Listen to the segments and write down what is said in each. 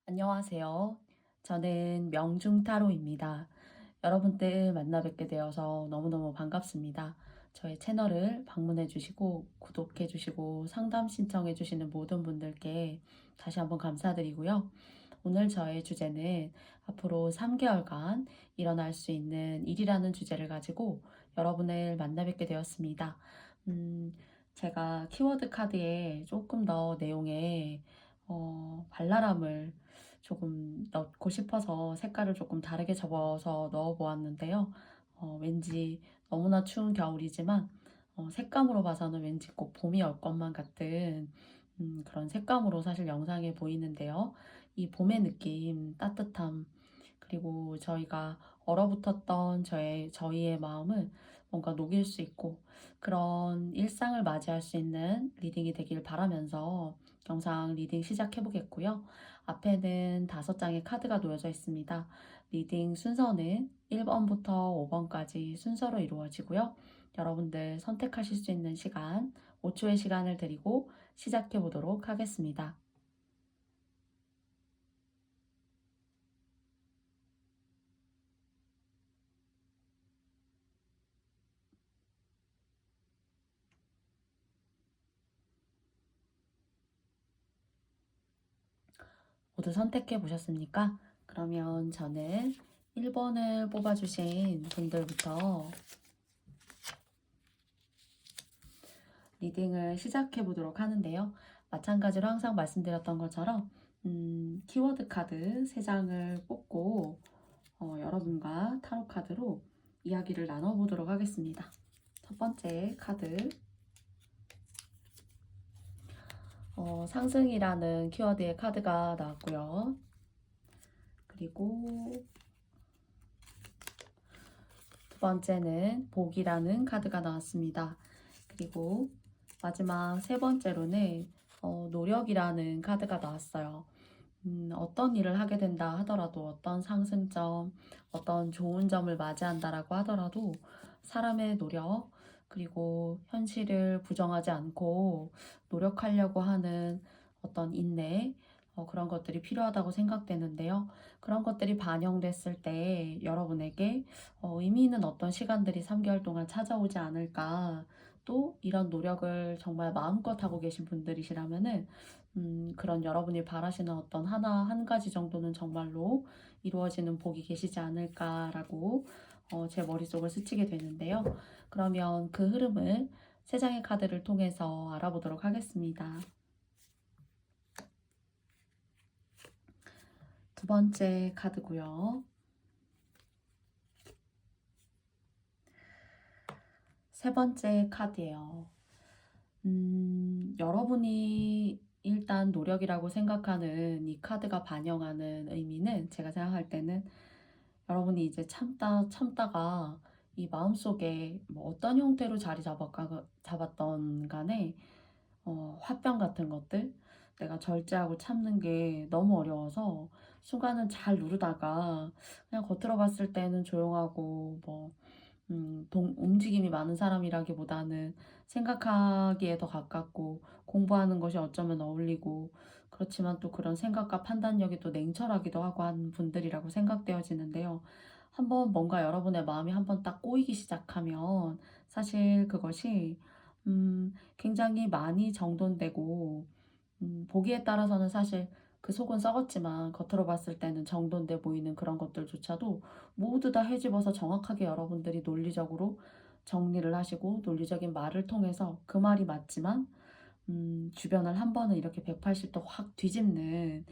안녕하세요. 저는 명중타로입니다. 여러분들 만나 뵙게 되어서 너무너무 반갑습니다. 저의 채널을 방문해 주시고 구독해 주시고 상담 신청해 주시는 모든 분들께 다시 한번 감사드리고요. 오늘 저의 주제는 앞으로 3개월간 일어날 수 있는 일이라는 주제를 가지고 여러분을 만나 뵙게 되었습니다. 음, 제가 키워드 카드에 조금 더 내용에 발랄함을 조금 넣고 싶어서 색깔을 조금 다르게 접어서 넣어 보았는데요. 왠지 너무나 추운 겨울이지만 색감으로 봐서는 왠지 꼭 봄이 올 것만 같은 그런 색감으로 사실 영상에 보이는데요. 이 봄의 느낌, 따뜻함, 그리고 저희가 얼어붙었던 저희의 마음을 뭔가 녹일 수 있고 그런 일상을 맞이할 수 있는 리딩이 되길 바라면서 영상 리딩 시작해 보겠고요. 앞에는 5장의 카드가 놓여져 있습니다. 리딩 순서는 1번부터 5번까지 순서로 이루어지고요. 여러분들 선택하실 수 있는 시간 5초의 시간을 드리고 시작해 보도록 하겠습니다. 모두 선택해 보셨습니까? 그러면 저는 1번을 뽑아주신 분들부터 리딩을 시작해 보도록 하는데요. 마찬가지로 항상 말씀드렸던 것처럼 키워드 카드 3장을 뽑고 여러분과 타로 카드로 이야기를 나눠보도록 하겠습니다. 첫 번째 카드, 상승이라는 키워드의 카드가 나왔고요. 그리고 두 번째는 복이라는 카드가 나왔습니다. 그리고 마지막 3번째로는 노력이라는 카드가 나왔어요. 어떤 일을 하게 된다 하더라도 어떤 상승점, 어떤 좋은 점을 맞이한다라고 하더라도 사람의 노력, 그리고 현실을 부정하지 않고 노력하려고 하는 어떤 인내, 그런 것들이 필요하다고 생각되는데요. 그런 것들이 반영됐을 때 여러분에게 의미 있는 어떤 시간들이 3개월 동안 찾아오지 않을까. 또 이런 노력을 정말 마음껏 하고 계신 분들이시라면은 그런 여러분이 바라시는 어떤 한 가지 정도는 정말로 이루어지는 복이 계시지 않을까라고 제 머릿속을 스치게 되는데요. 그러면 그 흐름을 3장의 카드를 통해서 알아보도록 하겠습니다. 두 번째 카드고요. 세 번째 카드예요. 여러분이 일단 노력이라고 생각하는 이 카드가 반영하는 의미는 제가 생각할 때는 여러분이 이제 참다가 이 마음속에 뭐 어떤 형태로 잡았던 간에 화병 같은 것들, 내가 절제하고 참는 게 너무 어려워서 순간은 잘 누르다가 그냥 겉으로 봤을 때는 조용하고 뭐 움직임이 많은 사람이라기보다는 생각하기에 더 가깝고 공부하는 것이 어쩌면 어울리고 그렇지만 또 그런 생각과 판단력이 또 냉철하기도 하고 한 분들이라고 생각되어지는데요. 한번 뭔가 여러분의 마음이 한번 딱 꼬이기 시작하면 사실 그것이 굉장히 많이 정돈되고 보기에 따라서는 사실 그 속은 썩었지만 겉으로 봤을 때는 정돈돼 보이는 그런 것들조차도 모두 다 헤집어서 정확하게 여러분들이 논리적으로 정리를 하시고 논리적인 말을 통해서 그 말이 맞지만 주변을 한 번은 이렇게 180도 확 뒤집는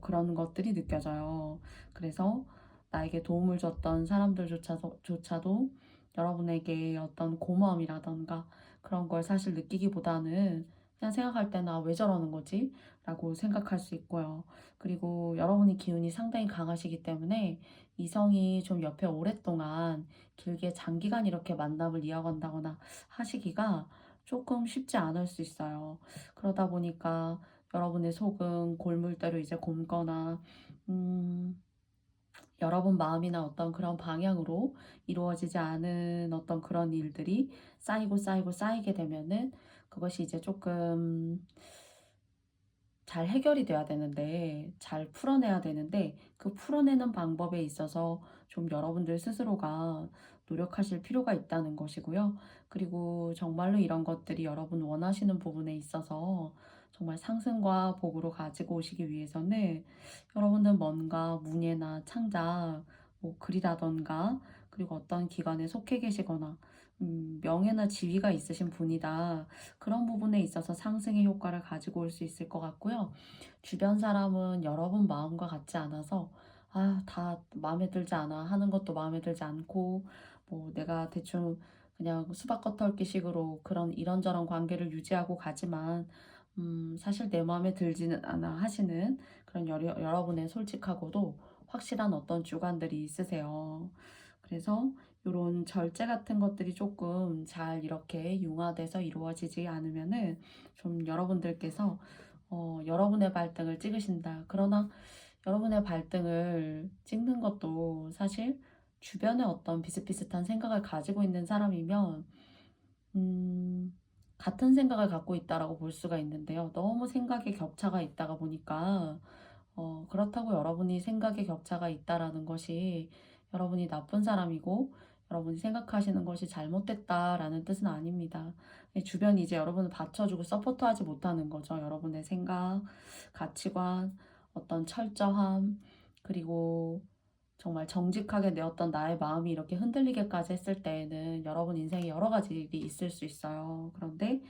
그런 것들이 느껴져요. 그래서 나에게 도움을 줬던 사람들조차도 여러분에게 어떤 고마움이라던가 그런 걸 사실 느끼기보다는 그냥 생각할 때는 '아 왜 저러는 거지?' 라고 생각할 수 있고요. 그리고 여러분의 기운이 상당히 강하시기 때문에 이성이 좀 옆에 오랫동안 길게 장기간 이렇게 만남을 이어간다거나 하시기가 조금 쉽지 않을 수 있어요. 그러다 보니까 여러분의 속은 골물대로 이제 곪거나 음 여러분 마음이나 어떤 그런 방향으로 이루어지지 않은 어떤 그런 일들이 쌓이고 쌓이고 쌓이게 되면은 그것이 이제 조금 잘 해결이 돼야 되는데, 잘 풀어내야 되는데, 그 풀어내는 방법에 있어서 좀 여러분들 스스로가 노력하실 필요가 있다는 것이고요. 그리고 정말로 이런 것들이 여러분 원하시는 부분에 있어서 정말 상승과 복으로 가지고 오시기 위해서는 여러분들 뭔가 문예나 창작, 뭐 글이라던가, 그리고 어떤 기관에 속해 계시거나 명예나 지위가 있으신 분이다. 그런 부분에 있어서 상승의 효과를 가지고 올 수 있을 것 같고요. 주변 사람은 여러분 마음과 같지 않아서 다 마음에 들지 않아 하는 것도 마음에 들지 않고, 뭐 내가 대충 그냥 수박 겉핥기 식으로 그런 이런저런 관계를 유지하고 가지만 사실 내 마음에 들지는 않아 하시는 그런 여러분의 솔직하고도 확실한 어떤 주관들이 있으세요. 그래서 요런 절제 같은 것들이 조금 잘 이렇게 융화돼서 이루어지지 않으면은 좀 여러분들께서 여러분의 발등을 찍으신다. 그러나 여러분의 발등을 찍는 것도 사실 주변에 어떤 비슷비슷한 생각을 가지고 있는 사람이면 음 같은 생각을 갖고 있다라고 볼 수가 있는데요. 너무 생각의 격차가 있다가 보니까 그렇다고 여러분이 생각의 격차가 있다라는 것이 여러분이 나쁜 사람이고 여러분이 생각하시는 것이 잘못됐다라는 뜻은 아닙니다. 주변이 이제 여러분을 받쳐주고 서포트하지 못하는 거죠. 여러분의 생각, 가치관, 어떤 철저함, 그리고 정말 정직하게 내었던 나의 마음이 이렇게 흔들리게까지 했을 때에는 여러분 인생에 여러 가지 일이 있을 수 있어요. 그런데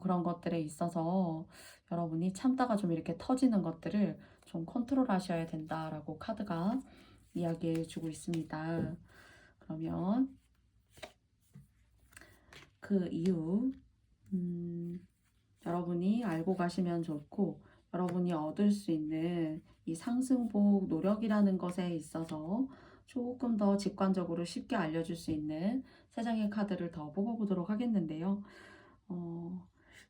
그런 것들에 있어서 여러분이 참다가 좀 이렇게 터지는 것들을 좀 컨트롤 하셔야 된다라고 카드가 이야기해 주고 있습니다. 그러면 그 이유, 여러분이 알고 가시면 좋고, 여러분이 얻을 수 있는 이 상승복 노력이라는 것에 있어서 조금 더 직관적으로 쉽게 알려줄 수 있는 세 장의 카드를 더 뽑아보도록 하겠는데요. 어,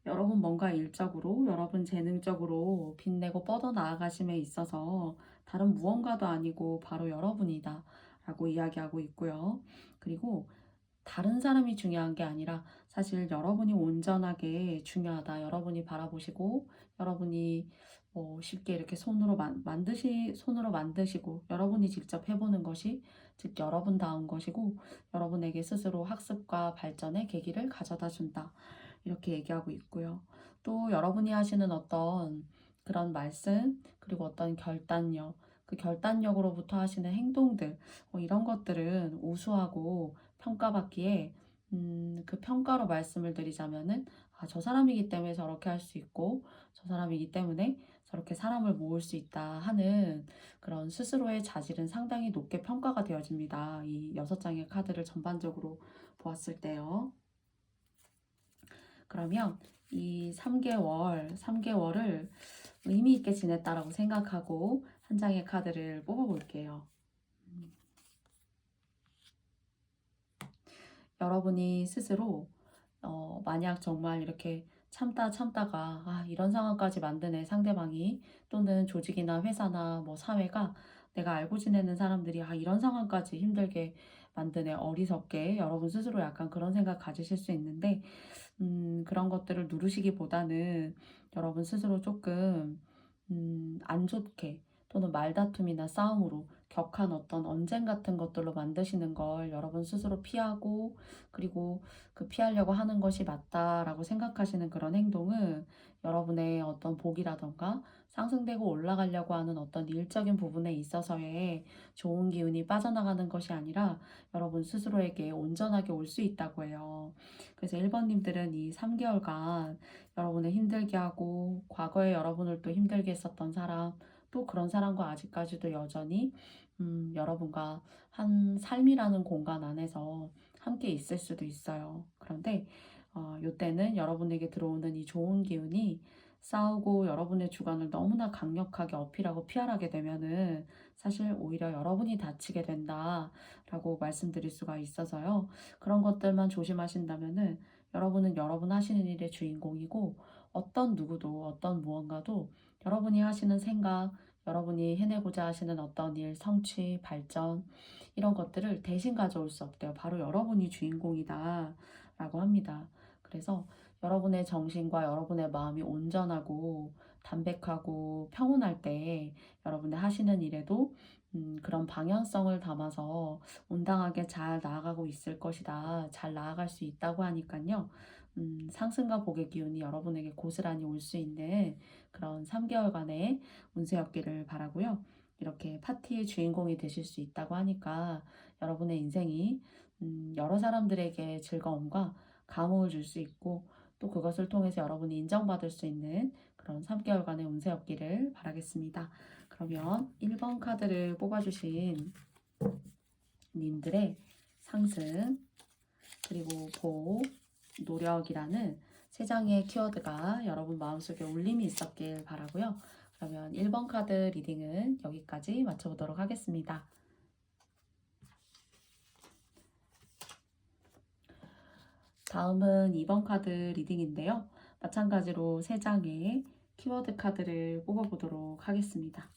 여러분 뭔가 일적으로, 여러분 재능적으로 빛내고 뻗어 나아가심에 있어서 다른 무언가도 아니고 바로 여러분이다 라고 이야기하고 있고요. 그리고 다른 사람이 중요한 게 아니라 사실 여러분이 온전하게 중요하다. 여러분이 바라보시고 여러분이 쉽게 이렇게 손으로 만드시고 여러분이 직접 해보는 것이 즉 여러분다운 것이고 여러분에게 스스로 학습과 발전의 계기를 가져다 준다. 이렇게 얘기하고 있고요. 또 여러분이 하시는 어떤 그런 말씀 그리고 어떤 결단력 그 결단력으로부터 하시는 행동들 이런 것들은 우수하고 평가받기에 그 평가로 말씀을 드리자면은 저 사람이기 때문에 저렇게 할 수 있고 저 사람이기 때문에 저렇게 사람을 모을 수 있다 하는 그런 스스로의 자질은 상당히 높게 평가가 되어집니다. 이 6장의 카드를 전반적으로 보았을 때요. 그러면 이 3개월을 의미 있게 지냈다라고 생각하고 한 장의 카드를 뽑아볼게요. 여러분이 스스로 만약 정말 이렇게 참다가 이런 상황까지 만드네 상대방이 또는 조직이나 회사나 뭐 사회가 내가 알고 지내는 사람들이 이런 상황까지 힘들게 만드네 어리석게 여러분 스스로 약간 그런 생각 가지실 수 있는데 그런 것들을 누르시기보다는 여러분 스스로 조금 안 좋게 또는 말다툼이나 싸움으로 격한 어떤 언쟁 같은 것들로 만드시는 걸 여러분 스스로 피하고 그리고 그 피하려고 하는 것이 맞다라고 생각하시는 그런 행동은 여러분의 어떤 복이라던가 상승되고 올라가려고 하는 어떤 일적인 부분에 있어서의 좋은 기운이 빠져나가는 것이 아니라 여러분 스스로에게 온전하게 올 수 있다고 해요. 그래서 1번님들은 이 3개월간 여러분을 힘들게 하고 과거에 여러분을 또 힘들게 했었던 사람 또 그런 사람과 아직까지도 여전히 여러분과 한 삶이라는 공간 안에서 함께 있을 수도 있어요. 그런데 요때는 여러분에게 들어오는 이 좋은 기운이 싸우고 여러분의 주관을 너무나 강력하게 어필하고 피하게 되면은 사실 오히려 여러분이 다치게 된다라고 말씀드릴 수가 있어서요. 그런 것들만 조심하신다면은 여러분은 여러분 하시는 일의 주인공이고 어떤 누구도 어떤 무언가도 여러분이 하시는 생각, 여러분이 해내고자 하시는 어떤 일, 성취, 발전 이런 것들을 대신 가져올 수 없대요. 바로 여러분이 주인공이다 라고 합니다. 그래서 여러분의 정신과 여러분의 마음이 온전하고 담백하고 평온할 때 여러분의 하시는 일에도 그런 방향성을 담아서 온당하게 잘 나아가고 있을 것이다. 잘 나아갈 수 있다고 하니깐요. 상승과 복의 기운이 여러분에게 고스란히 올 수 있는 그런 3개월간의 운세였기를 바라고요. 이렇게 파티의 주인공이 되실 수 있다고 하니까 여러분의 인생이 여러 사람들에게 즐거움과 감흥을 줄 수 있고 또 그것을 통해서 여러분이 인정받을 수 있는 그런 3개월간의 운세였기를 바라겠습니다. 그러면 1번 카드를 뽑아주신 님들의 상승, 그리고 복, 노력이라는 세 장의 키워드가 여러분 마음속에 울림이 있었길 바라고요. 그러면 1번 카드 리딩은 여기까지 마쳐보도록 하겠습니다. 다음은 2번 카드 리딩인데요. 마찬가지로 3장의 키워드 카드를 뽑아보도록 하겠습니다.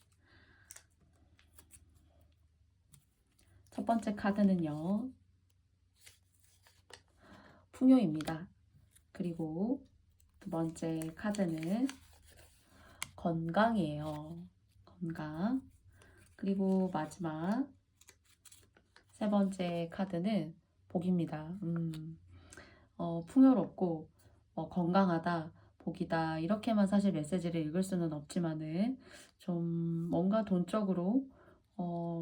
첫 번째 카드는요, 풍요입니다. 그리고 두 번째 카드는 건강이에요. 건강. 그리고 마지막 세 번째 카드는 복입니다. 풍요롭고 건강하다, 복이다 이렇게만 사실 메시지를 읽을 수는 없지만은 좀 뭔가 돈적으로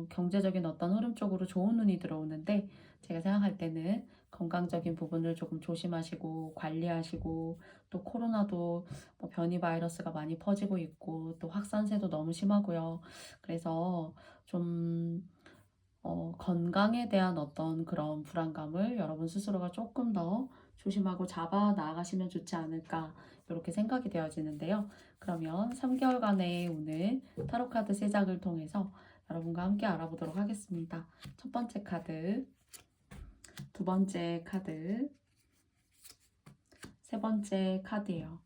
경제적인 어떤 흐름 쪽으로 좋은 운이 들어오는데 제가 생각할 때는 건강적인 부분을 조금 조심하시고 관리하시고 또 코로나도 변이 바이러스가 많이 퍼지고 있고 또 확산세도 너무 심하고요. 그래서 좀 건강에 대한 어떤 그런 불안감을 여러분 스스로가 조금 더 조심하고 잡아 나아가시면 좋지 않을까 이렇게 생각이 되어지는데요. 그러면 3개월간의 오늘 타로카드 3장을 통해서 여러분과 함께 알아보도록 하겠습니다. 첫 번째 카드, 두 번째 카드, 세 번째 카드예요.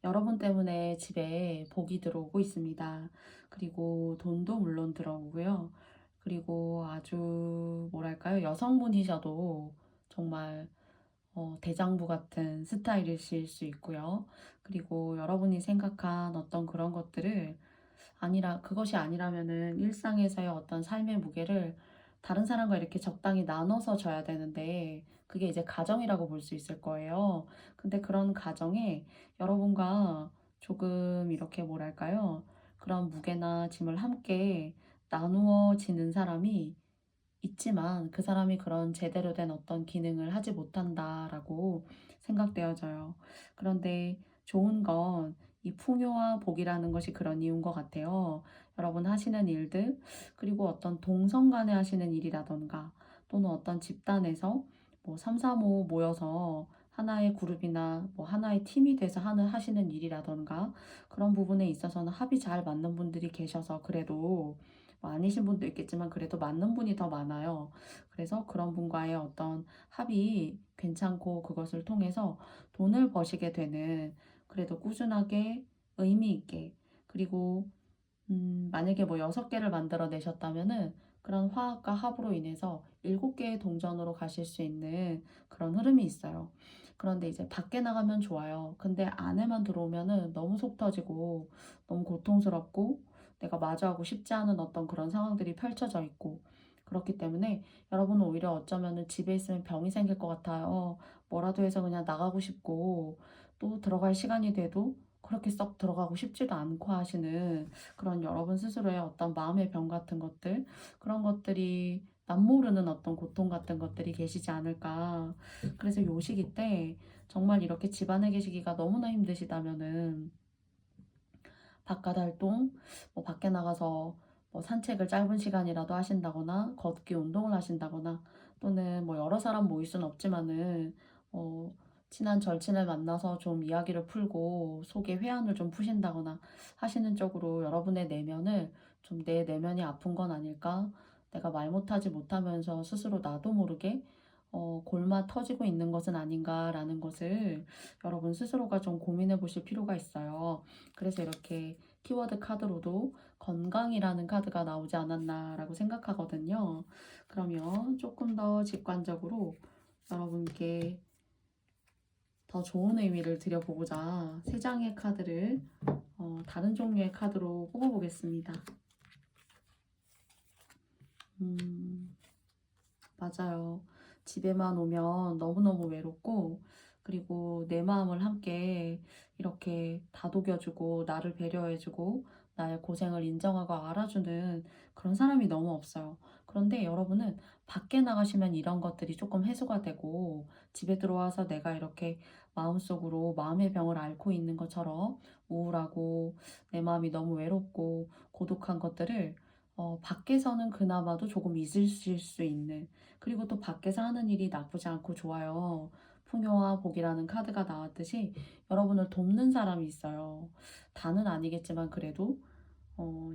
여러분 때문에 집에 복이 들어오고 있습니다. 그리고 돈도 물론 들어오고요. 그리고 아주 뭐랄까요? 여성분이셔도 정말 대장부 같은 스타일이실 수 있고요. 그리고 여러분이 생각한 어떤 그런 것들을 그것이 아니라면은 일상에서의 어떤 삶의 무게를 다른 사람과 이렇게 적당히 나눠서 져야 되는데 그게 이제 가정이라고 볼 수 있을 거예요. 근데 그런 가정에 여러분과 조금 이렇게 뭐랄까요? 그런 무게나 짐을 함께 나누어지는 사람이 있지만 그 사람이 그런 제대로 된 어떤 기능을 하지 못한다라고 생각되어져요. 그런데 좋은 건 이 풍요와 복이라는 것이 그런 이유인 것 같아요. 여러분 하시는 일들, 그리고 어떤 동성 간에 하시는 일이라던가 또는 어떤 집단에서 3, 4, 5 모여서 하나의 그룹이나 하나의 팀이 돼서 하시는 일이라던가 그런 부분에 있어서는 합이 잘 맞는 분들이 계셔서 그래도 아니신 분도 있겠지만 그래도 맞는 분이 더 많아요. 그래서 그런 분과의 어떤 합이 괜찮고 그것을 통해서 돈을 버시게 되는 그래도 꾸준하게 의미 있게 그리고 만약에 6개를 만들어 내셨다면은 그런 화합과 합으로 인해서 7개의 동전으로 가실 수 있는 그런 흐름이 있어요. 그런데 이제 밖에 나가면 좋아요. 근데 안에만 들어오면은 너무 속 터지고 너무 고통스럽고 내가 마주하고 싶지 않은 어떤 그런 상황들이 펼쳐져 있고 그렇기 때문에 여러분은 오히려 어쩌면은 집에 있으면 병이 생길 것 같아요. 뭐라도 해서 그냥 나가고 싶고 또 들어갈 시간이 돼도 그렇게 썩 들어가고 싶지도 않고 하시는 그런 여러분 스스로의 어떤 마음의 병 같은 것들, 그런 것들이 남모르는 어떤 고통 같은 것들이 계시지 않을까. 그래서 요 시기 때 정말 이렇게 집안에 계시기가 너무나 힘드시다면은 바깥 활동, 밖에 나가서 산책을 짧은 시간이라도 하신다거나 걷기 운동을 하신다거나 또는 여러 사람 모일 수는 없지만은 어, 친한 절친을 만나서 좀 이야기를 풀고 속의 회한을 좀 푸신다거나 하시는 쪽으로 여러분의 내면을 좀 내 내면이 아픈 건 아닐까? 내가 말 못하지 못하면서 스스로 나도 모르게 골마 터지고 있는 것은 아닌가라는 것을 여러분 스스로가 좀 고민해 보실 필요가 있어요. 그래서 이렇게 키워드 카드로도 건강이라는 카드가 나오지 않았나라고 생각하거든요. 그러면 조금 더 직관적으로 여러분께 더 좋은 의미를 드려보고자 세 장의 카드를 다른 종류의 카드로 뽑아보겠습니다. 맞아요. 집에만 오면 너무너무 외롭고, 그리고 내 마음을 함께 이렇게 다독여주고, 나를 배려해주고, 나의 고생을 인정하고 알아주는 그런 사람이 너무 없어요. 그런데 여러분은 밖에 나가시면 이런 것들이 조금 해소가 되고, 집에 들어와서 내가 이렇게 마음속으로 마음의 병을 앓고 있는 것처럼 우울하고, 내 마음이 너무 외롭고, 고독한 것들을 밖에서는 그나마도 조금 잊으실 수 있는, 그리고 또 밖에서 하는 일이 나쁘지 않고 좋아요. 풍요와 복이라는 카드가 나왔듯이 여러분을 돕는 사람이 있어요. 다는 아니겠지만 그래도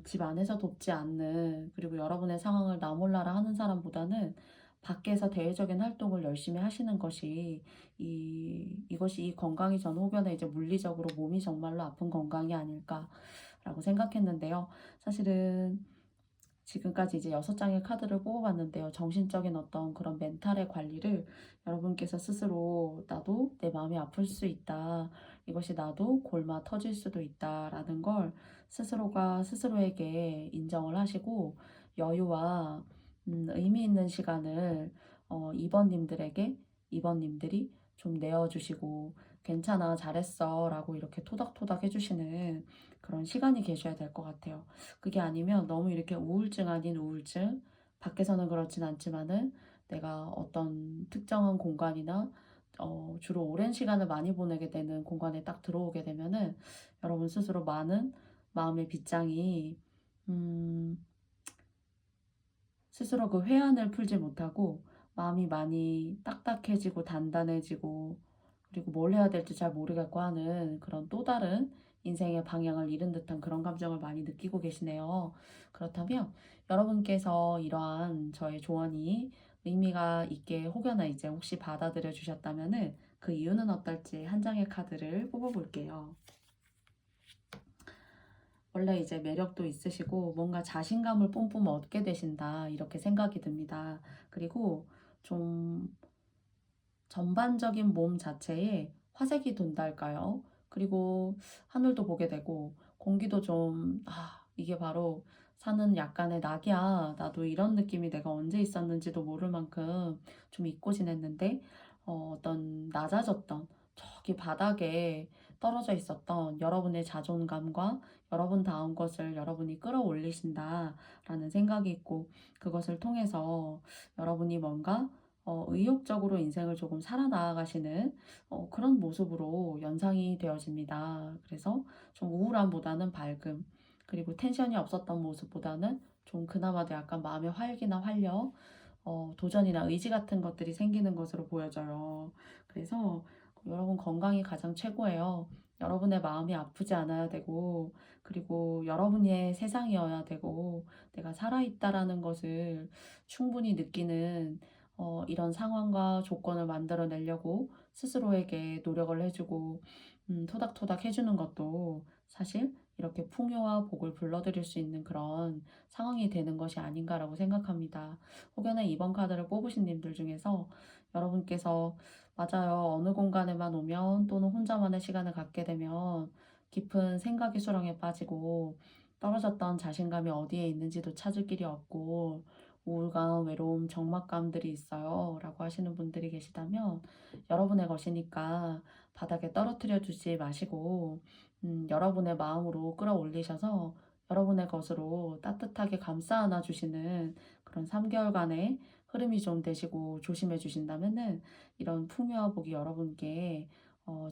집 안에서 돕지 않는, 그리고 여러분의 상황을 나 몰라라 하는 사람보다는 밖에서 대외적인 활동을 열심히 하시는 것이 이것이 이 건강이 전 혹여나 이제 물리적으로 몸이 정말로 아픈 건강이 아닐까라고 생각했는데요. 사실은 지금까지 이제 6장의 카드를 뽑아봤는데요. 정신적인 어떤 그런 멘탈의 관리를 여러분께서 스스로 나도 내 마음이 아플 수 있다. 이것이 나도 골마 터질 수도 있다라는 걸 스스로가 스스로에게 인정을 하시고 여유와 의미 있는 시간을 2번님들이 좀 내어주시고 괜찮아, 잘했어 라고 이렇게 토닥토닥 해주시는 그런 시간이 계셔야 될 것 같아요. 그게 아니면 너무 이렇게 우울증 아닌 우울증, 밖에서는 그렇진 않지만은 내가 어떤 특정한 공간이나 주로 오랜 시간을 많이 보내게 되는 공간에 딱 들어오게 되면은 여러분 스스로 많은 마음의 빗장이 음, 스스로 그 회한을 풀지 못하고 마음이 많이 딱딱해지고 단단해지고, 그리고 뭘 해야 될지 잘 모르겠고 하는 그런 또 다른 인생의 방향을 잃은 듯한 그런 감정을 많이 느끼고 계시네요. 그렇다면 여러분께서 이러한 저의 조언이 의미가 있게 혹여나 이제 혹시 받아들여 주셨다면은 그 이유는 어떨지 한 장의 카드를 뽑아볼게요. 원래 이제 매력도 있으시고 뭔가 자신감을 뿜뿜 얻게 되신다 이렇게 생각이 듭니다. 그리고 좀 전반적인 몸 자체에 화색이 돈달까요? 그리고 하늘도 보게 되고 공기도 좀 이게 바로 사는 약간의 낙이야. 나도 이런 느낌이 내가 언제 있었는지도 모를 만큼 좀 잊고 지냈는데 어떤 낮아졌던 저기 바닥에 떨어져 있었던 여러분의 자존감과 여러분다운 것을 여러분이 끌어올리신다라는 생각이 있고, 그것을 통해서 여러분이 뭔가 의욕적으로 인생을 조금 살아나가시는 그런 모습으로 연상이 되어집니다. 그래서 좀 우울함보다는 밝음, 그리고 텐션이 없었던 모습보다는 좀 그나마도 약간 마음의 활기나 활력, 도전이나 의지 같은 것들이 생기는 것으로 보여져요. 그래서 여러분 건강이 가장 최고예요. 여러분의 마음이 아프지 않아야 되고, 그리고 여러분의 세상이어야 되고, 내가 살아있다라는 것을 충분히 느끼는 이런 상황과 조건을 만들어내려고 스스로에게 노력을 해주고 토닥토닥 해주는 것도 사실 이렇게 풍요와 복을 불러들일 수 있는 그런 상황이 되는 것이 아닌가라고 생각합니다. 혹여나 이번 카드를 뽑으신 님들 중에서 여러분께서 맞아요, 어느 공간에만 오면 또는 혼자만의 시간을 갖게 되면 깊은 생각의 수렁에 빠지고 떨어졌던 자신감이 어디에 있는지도 찾을 길이 없고 우울감, 외로움, 적막감들이 있어요 라고 하시는 분들이 계시다면 여러분의 것이니까 바닥에 떨어뜨려 주지 마시고 여러분의 마음으로 끌어올리셔서 여러분의 것으로 따뜻하게 감싸 안아 주시는 그런 3개월간의 흐름이 좀 되시고 조심해 주신다면은 이런 풍요와 복이 여러분께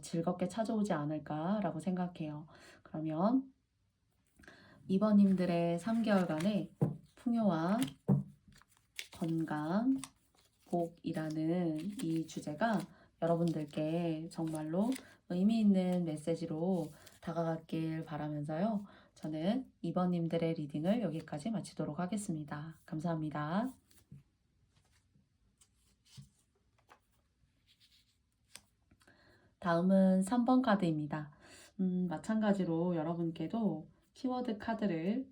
즐겁게 찾아오지 않을까라고 생각해요. 그러면 이번님들의 3개월간의 풍요와 건강, 복이라는 이 주제가 여러분들께 정말로 의미 있는 메시지로 다가갔길 바라면서요. 저는 이번님들의 리딩을 여기까지 마치도록 하겠습니다. 감사합니다. 다음은 3번 카드입니다. 마찬가지로 여러분께도 키워드 카드를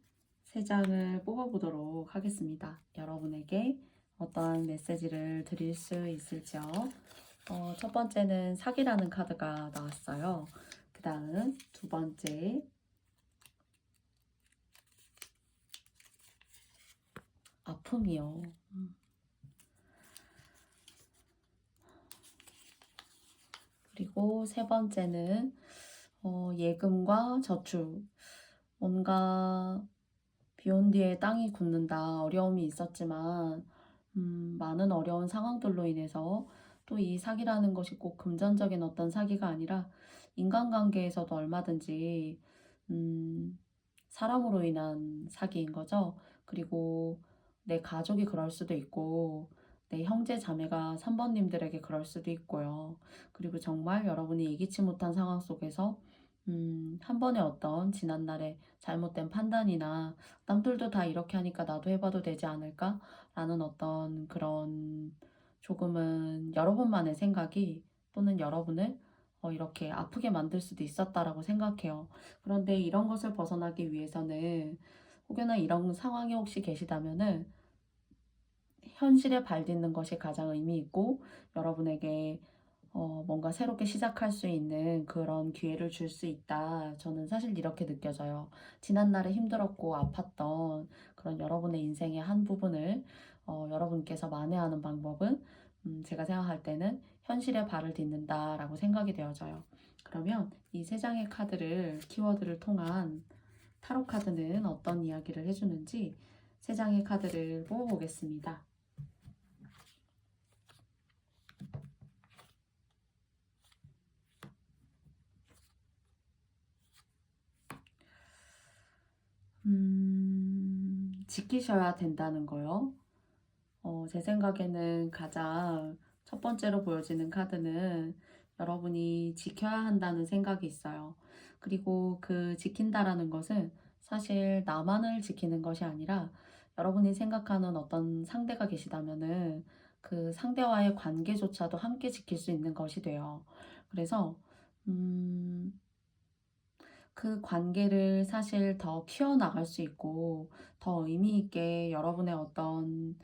3장을 뽑아보도록 하겠습니다. 여러분에게 어떠한 메시지를 드릴 수 있을지요. 첫 번째는 사기라는 카드가 나왔어요. 그 다음 두 번째 아픔이요. 그리고 세 번째는 예금과 저축. 뭔가 비온 뒤에 땅이 굳는다. 어려움이 있었지만 많은 어려운 상황들로 인해서 또 이 사기라는 것이 꼭 금전적인 어떤 사기가 아니라 인간관계에서도 얼마든지 사람으로 인한 사기인 거죠. 그리고 내 가족이 그럴 수도 있고 내 형제 자매가 3번님들에게 그럴 수도 있고요. 그리고 정말 여러분이 예기치 못한 상황 속에서 한 번의 어떤 지난날의 잘못된 판단이나 남들도 다 이렇게 하니까 나도 해봐도 되지 않을까? 라는 어떤 그런 조금은 여러분만의 생각이 또는 여러분을 이렇게 아프게 만들 수도 있었다라고 생각해요. 그런데 이런 것을 벗어나기 위해서는 혹여나 이런 상황에 혹시 계시다면은 현실에 발딛는 것이 가장 의미 있고 여러분에게 뭔가 새롭게 시작할 수 있는 그런 기회를 줄 수 있다. 저는 사실 이렇게 느껴져요. 지난날에 힘들었고 아팠던 그런 여러분의 인생의 한 부분을 여러분께서 만회하는 방법은 제가 생각할 때는 현실에 발을 딛는다라고 생각이 되어져요. 그러면 이 세 장의 카드를 키워드를 통한 타로 카드는 어떤 이야기를 해주는지 세 장의 카드를 뽑아보겠습니다. 지키셔야 된다는 거요. 제 생각에는 가장 첫 번째로 보여지는 카드는 여러분이 지켜야 한다는 생각이 있어요. 그리고 그 지킨다라는 것은 사실 나만을 지키는 것이 아니라 여러분이 생각하는 어떤 상대가 계시다면은 그 상대와의 관계조차도 함께 지킬 수 있는 것이 돼요. 그래서 그 관계를 사실 더 키워나갈 수 있고 더 의미 있게 여러분의 어떤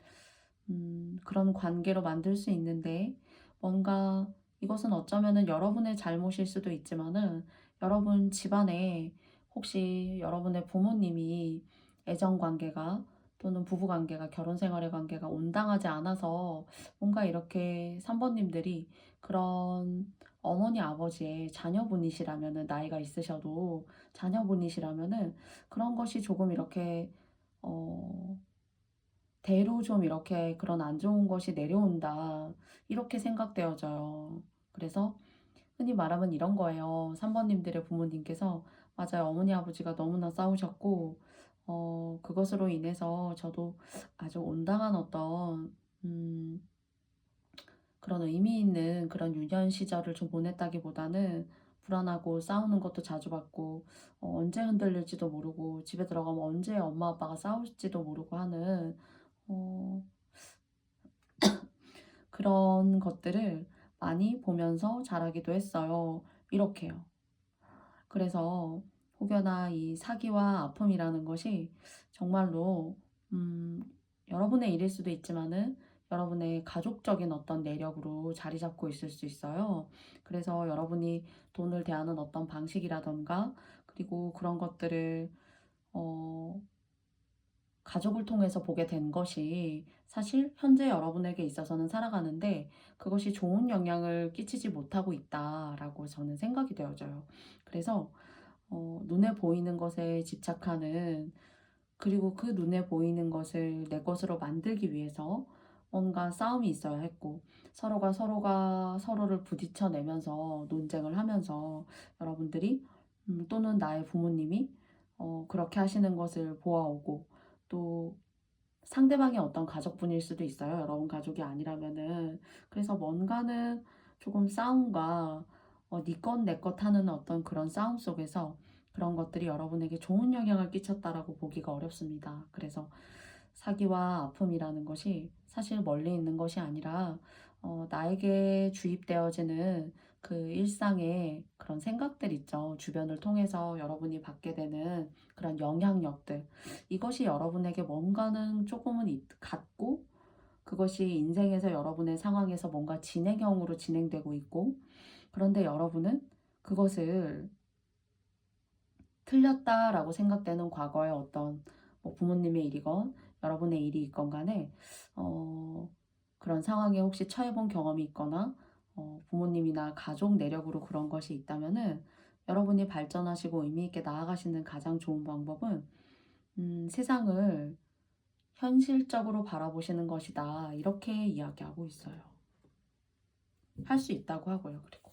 그런 관계로 만들 수 있는데 뭔가 이것은 어쩌면은 여러분의 잘못일 수도 있지만은 여러분 집안에 혹시 여러분의 부모님이 애정 관계가 또는 부부 관계가 결혼 생활의 관계가 온당하지 않아서 뭔가 이렇게 3번님들이 그런 어머니 아버지의 자녀분이시라면은 나이가 있으셔도 자녀분이시라면은 그런 것이 조금 이렇게 어 대로 좀 이렇게 그런 안 좋은 것이 내려온다. 이렇게 생각되어져요. 그래서 흔히 말하면 이런 거예요. 3번님들의 부모님께서 맞아요. 어머니 아버지가 너무나 싸우셨고 그것으로 인해서 저도 아주 온당한 어떤 음 그런 의미 있는 그런 유년 시절을 좀 보냈다기보다는 불안하고 싸우는 것도 자주 받고 언제 흔들릴지도 모르고 집에 들어가면 언제 엄마 아빠가 싸울지도 모르고 하는 어 그런 것들을 많이 보면서 자라기도 했어요. 이렇게요. 그래서 혹여나 이 사기와 아픔이라는 것이 정말로 음 여러분의 일일 수도 있지만은 여러분의 가족적인 어떤 내력으로 자리 잡고 있을 수 있어요. 그래서 여러분이 돈을 대하는 어떤 방식이라든가 그리고 그런 것들을 어 가족을 통해서 보게 된 것이 사실 현재 여러분에게 있어서는 살아가는데 그것이 좋은 영향을 끼치지 못하고 있다라고 저는 생각이 되어져요. 그래서 눈에 보이는 것에 집착하는 그리고 그 눈에 보이는 것을 내 것으로 만들기 위해서 뭔가 싸움이 있어야 했고 서로가 서로를 부딪혀내면서 논쟁을 하면서 여러분들이 또는 나의 부모님이 그렇게 하시는 것을 보아오고 또 상대방이 어떤 가족분일 수도 있어요. 여러분 가족이 아니라면은. 그래서 뭔가는 조금 싸움과 네 것 내 것 하는 어떤 그런 싸움 속에서 그런 것들이 여러분에게 좋은 영향을 끼쳤다라고 보기가 어렵습니다. 그래서 사기와 아픔이라는 것이 사실 멀리 있는 것이 아니라 나에게 주입되어지는 그 일상의 그런 생각들 있죠. 주변을 통해서 여러분이 받게 되는 그런 영향력들. 이것이 여러분에게 뭔가는 조금은 같고, 그것이 인생에서 여러분의 상황에서 뭔가 진행형으로 진행되고 있고, 그런데 여러분은 그것을 틀렸다라고 생각되는 과거의 어떤 뭐 부모님의 일이건 여러분의 일이 있건 간에 그런 상황에 혹시 처해본 경험이 있거나 부모님이나 가족 내력으로 그런 것이 있다면은 여러분이 발전하시고 의미 있게 나아가시는 가장 좋은 방법은 세상을 현실적으로 바라보시는 것이다. 이렇게 이야기하고 있어요. 할 수 있다고 하고요. 그리고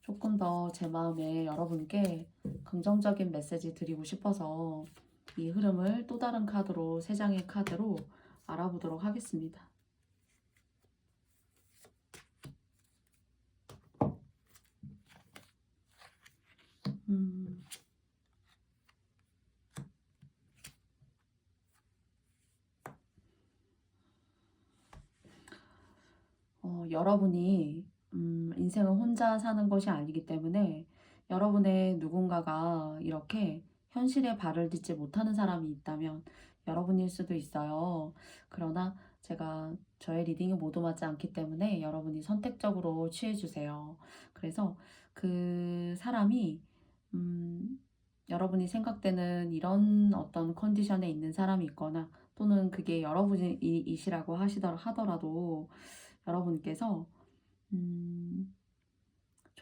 조금 더 제 마음에 여러분께 긍정적인 메시지 드리고 싶어서 이 흐름을 또 다른 카드로, 세 장의 카드로 알아보도록 하겠습니다. 여러분이 인생을 혼자 사는 것이 아니기 때문에 여러분의 누군가가 이렇게 현실에 발을 딛지 못하는 사람이 있다면 여러분일 수도 있어요. 그러나 제가 저의 리딩이 모두 맞지 않기 때문에 여러분이 선택적으로 취해주세요. 그래서 그 사람이 여러분이 생각되는 이런 어떤 컨디션에 있는 사람이 있거나 또는 그게 여러분이시라고 하더라도 여러분께서 좀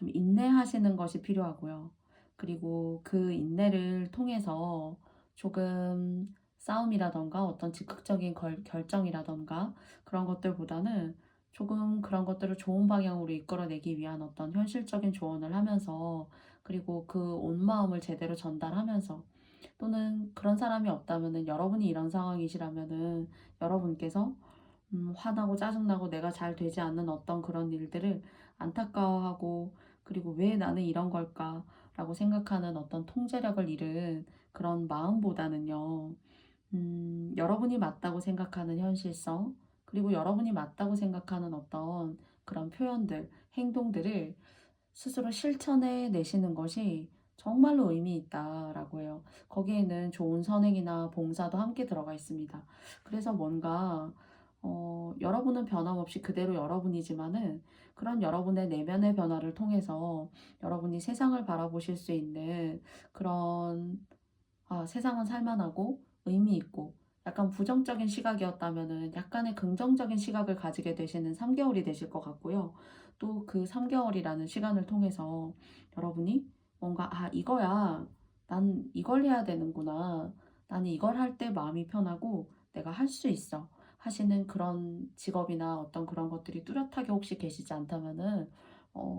인내하시는 것이 필요하고요. 그리고 그 인내를 통해서 조금 싸움이라던가 어떤 즉각적인 결정이라던가 그런 것들보다는 조금 그런 것들을 좋은 방향으로 이끌어내기 위한 어떤 현실적인 조언을 하면서 그리고 그 온 마음을 제대로 전달하면서 또는 그런 사람이 없다면은 여러분이 이런 상황이시라면은 여러분께서 화나고 짜증나고 내가 잘 되지 않는 어떤 그런 일들을 안타까워하고 그리고 왜 나는 이런 걸까? 라고 생각하는 어떤 통제력을 잃은 그런 마음보다는요, 여러분이 맞다고 생각하는 현실성, 그리고 여러분이 맞다고 생각하는 어떤 그런 표현들, 행동들을 스스로 실천해 내시는 것이 정말로 의미 있다라고 해요. 거기에는 좋은 선행이나 봉사도 함께 들어가 있습니다. 그래서 뭔가 여러분은 변함없이 그대로 여러분이지만은 그런 여러분의 내면의 변화를 통해서 여러분이 세상을 바라보실 수 있는 그런 세상은 살만하고 의미 있고 약간 부정적인 시각이었다면은 약간의 긍정적인 시각을 가지게 되시는 3개월이 되실 것 같고요. 또 그 3개월이라는 시간을 통해서 여러분이 뭔가 이거야. 난 이걸 해야 되는구나. 나는 이걸 할 때 마음이 편하고 내가 할 수 있어. 하시는 그런 직업이나 어떤 그런 것들이 뚜렷하게 혹시 계시지 않다면은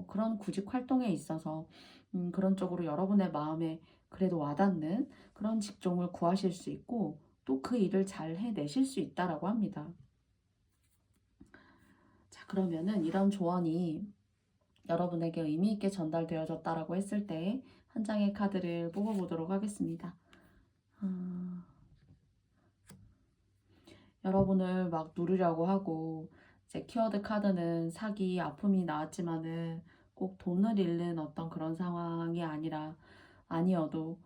그런 구직 활동에 있어서 그런 쪽으로 여러분의 마음에 그래도 와닿는 그런 직종을 구하실 수 있고 또 그 일을 잘 해내실 수 있다라고 합니다. 자, 그러면은 이런 조언이 여러분에게 의미 있게 전달되어졌다라고 했을 때 한 장의 카드를 뽑아보도록 하겠습니다. 여러분을 막 누르려고 하고 이제 키워드 카드는 사기, 아픔이 나왔지만은 꼭 돈을 잃는 어떤 그런 상황이 아니어도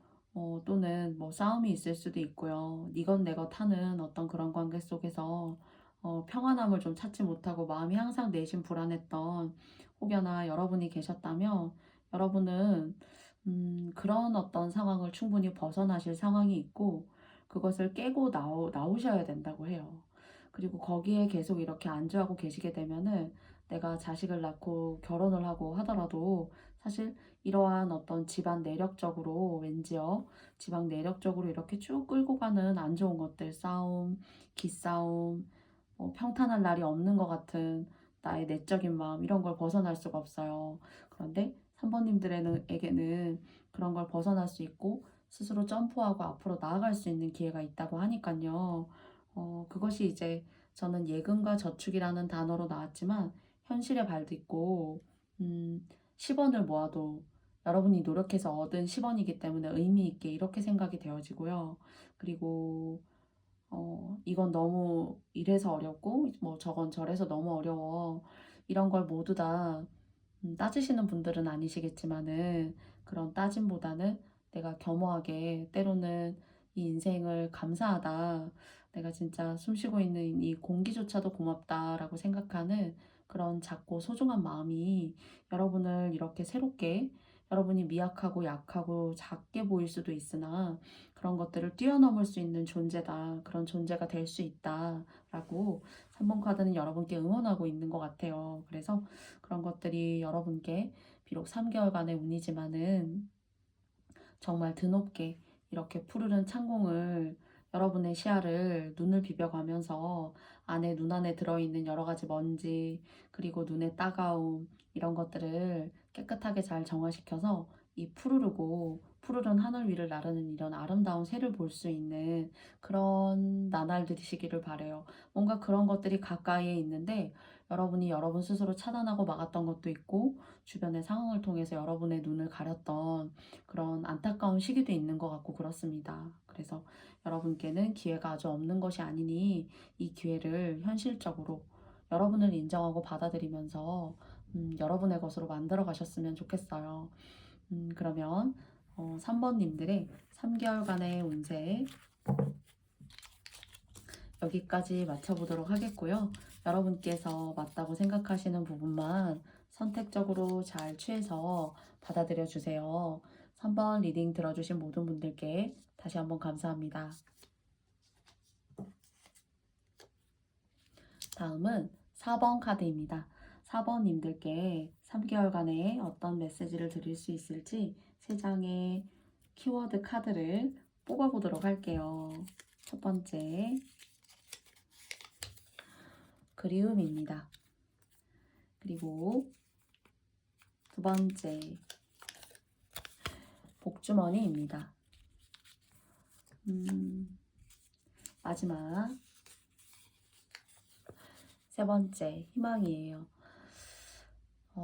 또는 뭐 싸움이 있을 수도 있고요. 니건 내것 하는 어떤 그런 관계 속에서 평안함을 좀 찾지 못하고 마음이 항상 내심 불안했던 혹여나 여러분이 계셨다면 여러분은 그런 어떤 상황을 충분히 벗어나실 상황이 있고 그것을 깨고 나오셔야 된다고 해요. 그리고 거기에 계속 이렇게 안주하고 계시게 되면은 내가 자식을 낳고 결혼을 하고 하더라도 사실 이러한 어떤 집안 내력적으로 왠지요, 집안 내력적으로 이렇게 쭉 끌고 가는 안 좋은 것들, 싸움, 기싸움, 평탄할 날이 없는 것 같은 나의 내적인 마음, 이런 걸 벗어날 수가 없어요. 그런데 3번님들에게는 그런 걸 벗어날 수 있고 스스로 점프하고 앞으로 나아갈 수 있는 기회가 있다고 하니까요. 그것이 이제 저는 예금과 저축이라는 단어로 나왔지만 현실에 발딛고 10원을 모아도 여러분이 노력해서 얻은 10원이기 때문에 의미 있게 이렇게 생각이 되어지고요. 그리고 이건 너무 이래서 어렵고 뭐 저건 저래서 너무 어려워. 이런 걸 모두 다 따지시는 분들은 아니시겠지만은 그런 따짐보다는 내가 겸허하게 때로는 이 인생을 감사하다. 내가 진짜 숨쉬고 있는 이 공기조차도 고맙다라고 생각하는 그런 작고 소중한 마음이 여러분을 이렇게 새롭게 여러분이 미약하고 약하고 작게 보일 수도 있으나 그런 것들을 뛰어넘을 수 있는 존재다. 그런 존재가 될 수 있다라고 3번 카드는 여러분께 응원하고 있는 것 같아요. 그래서 그런 것들이 여러분께 비록 3개월간의 운이지만은 정말 드높게 이렇게 푸르른 창공을 여러분의 시야를 눈을 비벼가면서 안에 눈 안에 들어있는 여러 가지 먼지 그리고 눈의 따가움 이런 것들을 깨끗하게 잘 정화시켜서 이 푸르르고 푸르른 하늘 위를 나르는 이런 아름다운 새를 볼 수 있는 그런 나날 들이시기를 바래요. 뭔가 그런 것들이 가까이에 있는데 여러분이 여러분 스스로 차단하고 막았던 것도 있고 주변의 상황을 통해서 여러분의 눈을 가렸던 그런 안타까운 시기도 있는 것 같고 그렇습니다. 그래서 여러분께는 기회가 아주 없는 것이 아니니 이 기회를 현실적으로 여러분을 인정하고 받아들이면서 여러분의 것으로 만들어 가셨으면 좋겠어요. 그러면 3번님들의 3개월간의 운세 여기까지 맞춰보도록 하겠고요. 여러분께서 맞다고 생각하시는 부분만 선택적으로 잘 취해서 받아들여 주세요. 3번 리딩 들어주신 모든 분들께 다시 한번 감사합니다. 다음은 4번 카드입니다. 4번님들께 3개월간의 어떤 메시지를 드릴 수 있을지 3장의 키워드 카드를 뽑아보도록 할게요. 첫 번째, 그리움입니다. 그리고 두 번째, 복주머니입니다. 마지막 세 번째, 희망이에요.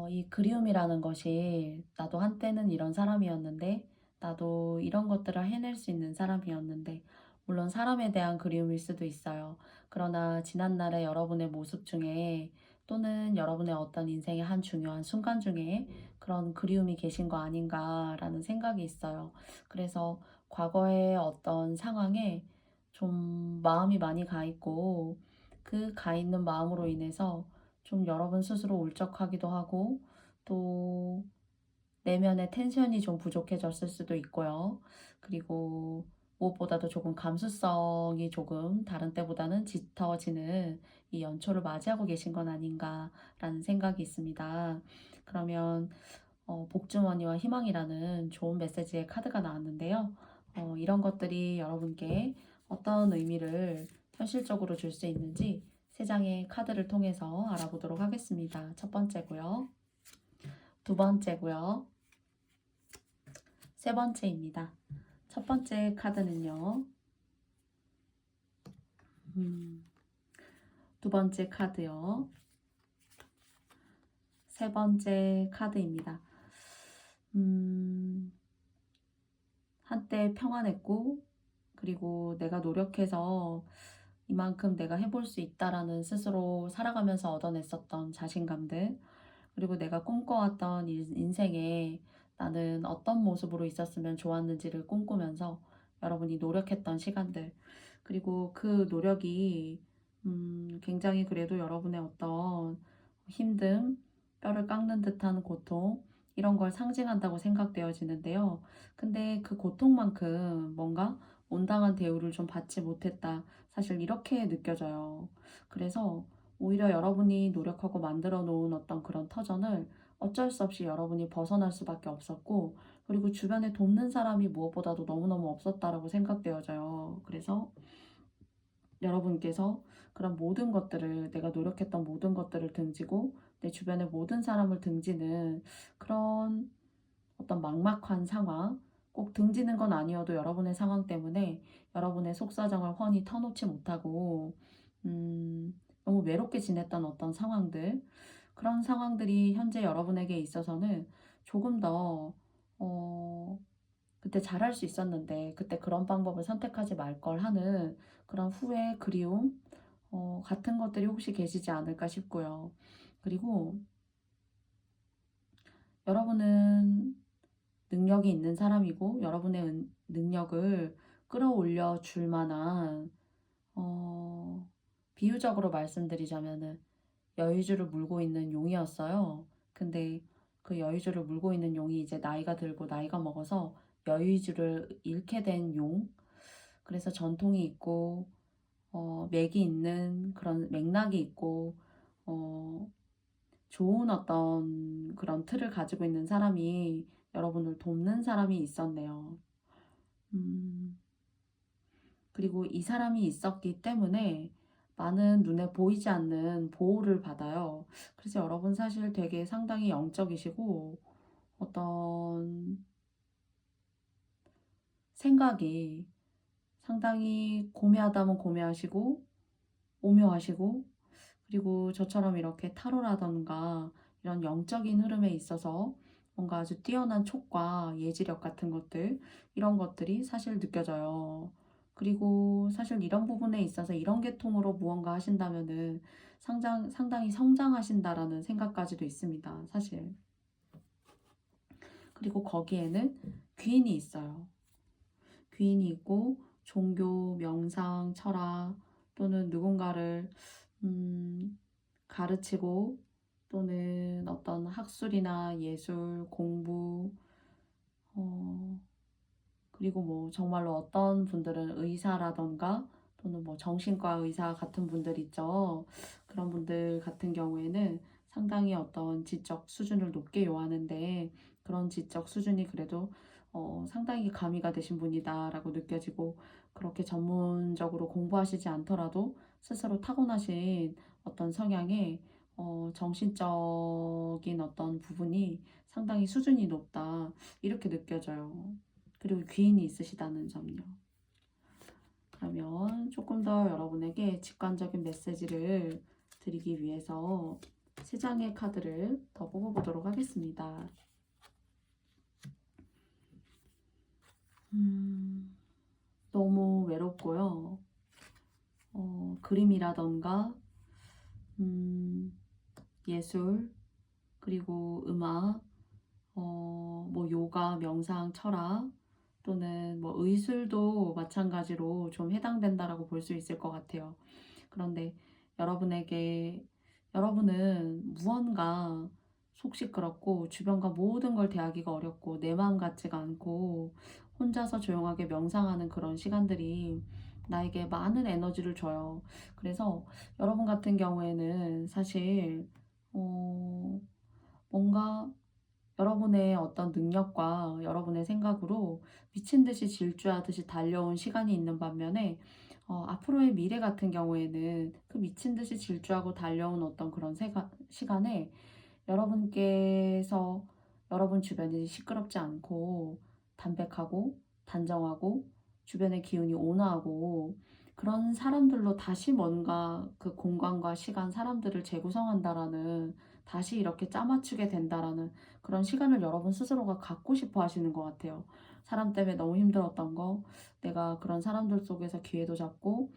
이 그리움이라는 것이 나도 한때는 이런 사람이었는데 나도 이런 것들을 해낼 수 있는 사람이었는데 물론 사람에 대한 그리움일 수도 있어요. 그러나 지난날의 여러분의 모습 중에 또는 여러분의 어떤 인생의 한 중요한 순간 중에 그런 그리움이 계신 거 아닌가라는 생각이 있어요. 그래서 과거의 어떤 상황에 좀 마음이 많이 가 있고 그 가 있는 마음으로 인해서 좀 여러분 스스로 울적하기도 하고 또 내면의 텐션이 좀 부족해졌을 수도 있고요. 그리고 무엇보다도 조금 감수성이 조금 다른 때보다는 짙어지는 이 연초를 맞이하고 계신 건 아닌가라는 생각이 있습니다. 그러면 복주머니와 희망이라는 좋은 메시지의 카드가 나왔는데요. 이런 것들이 여러분께 어떤 의미를 현실적으로 줄 수 있는지 3장의 카드를 통해서 알아보도록 하겠습니다. 첫 번째고요. 두 번째고요. 세 번째입니다. 첫 번째 카드는요. 두 번째 카드요. 세 번째 카드입니다. 한때 평안했고 그리고 내가 노력해서 이만큼 내가 해볼 수 있다라는 스스로 살아가면서 얻어냈었던 자신감들 그리고 내가 꿈꿔왔던 인생에 나는 어떤 모습으로 있었으면 좋았는지를 꿈꾸면서 여러분이 노력했던 시간들 그리고 그 노력이 굉장히 그래도 여러분의 어떤 힘듦, 뼈를 깎는 듯한 고통 이런 걸 상징한다고 생각되어지는데요. 근데 그 고통만큼 뭔가 온당한 대우를 좀 받지 못했다. 사실 이렇게 느껴져요. 그래서 오히려 여러분이 노력하고 만들어 놓은 어떤 그런 터전을 어쩔 수 없이 여러분이 벗어날 수밖에 없었고, 그리고 주변에 돕는 사람이 무엇보다도 너무너무 없었다라고 생각되어져요. 그래서 여러분께서 그런 모든 것들을 내가 노력했던 모든 것들을 등지고 내 주변의 모든 사람을 등지는 그런 어떤 막막한 상황, 꼭 등지는 건 아니어도 여러분의 상황 때문에 여러분의 속사정을 훤히 터놓지 못하고 너무 외롭게 지냈던 어떤 상황들, 그런 상황들이 현재 여러분에게 있어서는 조금 더 그때 잘할 수 있었는데 그때 그런 방법을 선택하지 말 걸 하는 그런 후회, 그리움 같은 것들이 혹시 계시지 않을까 싶고요. 그리고 여러분은 능력이 있는 사람이고 여러분의 능력을 끌어올려 줄 만한 비유적으로 말씀드리자면은 여유주를 물고 있는 용이었어요. 근데 그 여유주를 물고 있는 용이 이제 나이가 들고 나이가 먹어서 여유주를 잃게 된 용. 그래서 전통이 있고 맥이 있는 그런 맥락이 있고 어, 좋은 어떤 그런 틀을 가지고 있는 사람이 여러분을 돕는 사람이 있었네요. 음, 그리고 이 사람이 있었기 때문에 많은 눈에 보이지 않는 보호를 받아요. 그래서 여러분 사실 되게 상당히 영적이시고 어떤 생각이 상당히 고매하다면 고매하시고 오묘하시고 그리고 저처럼 이렇게 타로라던가 이런 영적인 흐름에 있어서 뭔가 아주 뛰어난 촉과 예지력 같은 것들, 이런 것들이 사실 느껴져요. 그리고 사실 이런 부분에 있어서 이런 계통으로 무언가 하신다면은 상당히 성장하신다라는 생각까지도 있습니다. 사실. 그리고 거기에는 귀인이 있어요. 귀인이 있고 종교, 명상, 철학 또는 누군가를 가르치고 또는 어떤 학술이나 예술, 공부, 어, 그리고 뭐 정말로 어떤 분들은 의사라던가 또는 뭐 정신과 의사 같은 분들 있죠. 그런 분들 같은 경우에는 상당히 어떤 지적 수준을 높게 요하는데 그런 지적 수준이 그래도 상당히 가미가 되신 분이다라고 느껴지고 그렇게 전문적으로 공부하시지 않더라도 스스로 타고나신 어떤 성향에 정신적인 어떤 부분이 상당히 수준이 높다 이렇게 느껴져요. 그리고 귀인이 있으시다는 점요. 그러면 조금 더 여러분에게 직관적인 메시지를 드리기 위해서 세 장의 카드를 더 뽑아보도록 하겠습니다. 너무 외롭고요. 그림이라던가 예술 그리고 음악 뭐 요가, 명상, 철학 또는 뭐 의술도 마찬가지로 좀 해당된다라고 볼 수 있을 것 같아요. 그런데 여러분에게 여러분은 무언가 속 시끄럽고 주변과 모든 걸 대하기가 어렵고 내 마음 같지가 않고 혼자서 조용하게 명상하는 그런 시간들이 나에게 많은 에너지를 줘요. 그래서 여러분 같은 경우에는 사실 뭔가 여러분의 어떤 능력과 여러분의 생각으로 미친 듯이 질주하듯이 달려온 시간이 있는 반면에 앞으로의 미래 같은 경우에는 그 미친 듯이 질주하고 달려온 어떤 그런 시간에 여러분께서 여러분 주변이 시끄럽지 않고 담백하고 단정하고 주변의 기운이 온화하고 그런 사람들로 다시 뭔가 그 공간과 시간, 사람들을 재구성한다라는 다시 이렇게 짜맞추게 된다라는 그런 시간을 여러분 스스로가 갖고 싶어 하시는 것 같아요. 사람 때문에 너무 힘들었던 거, 내가 그런 사람들 속에서 기회도 잡고,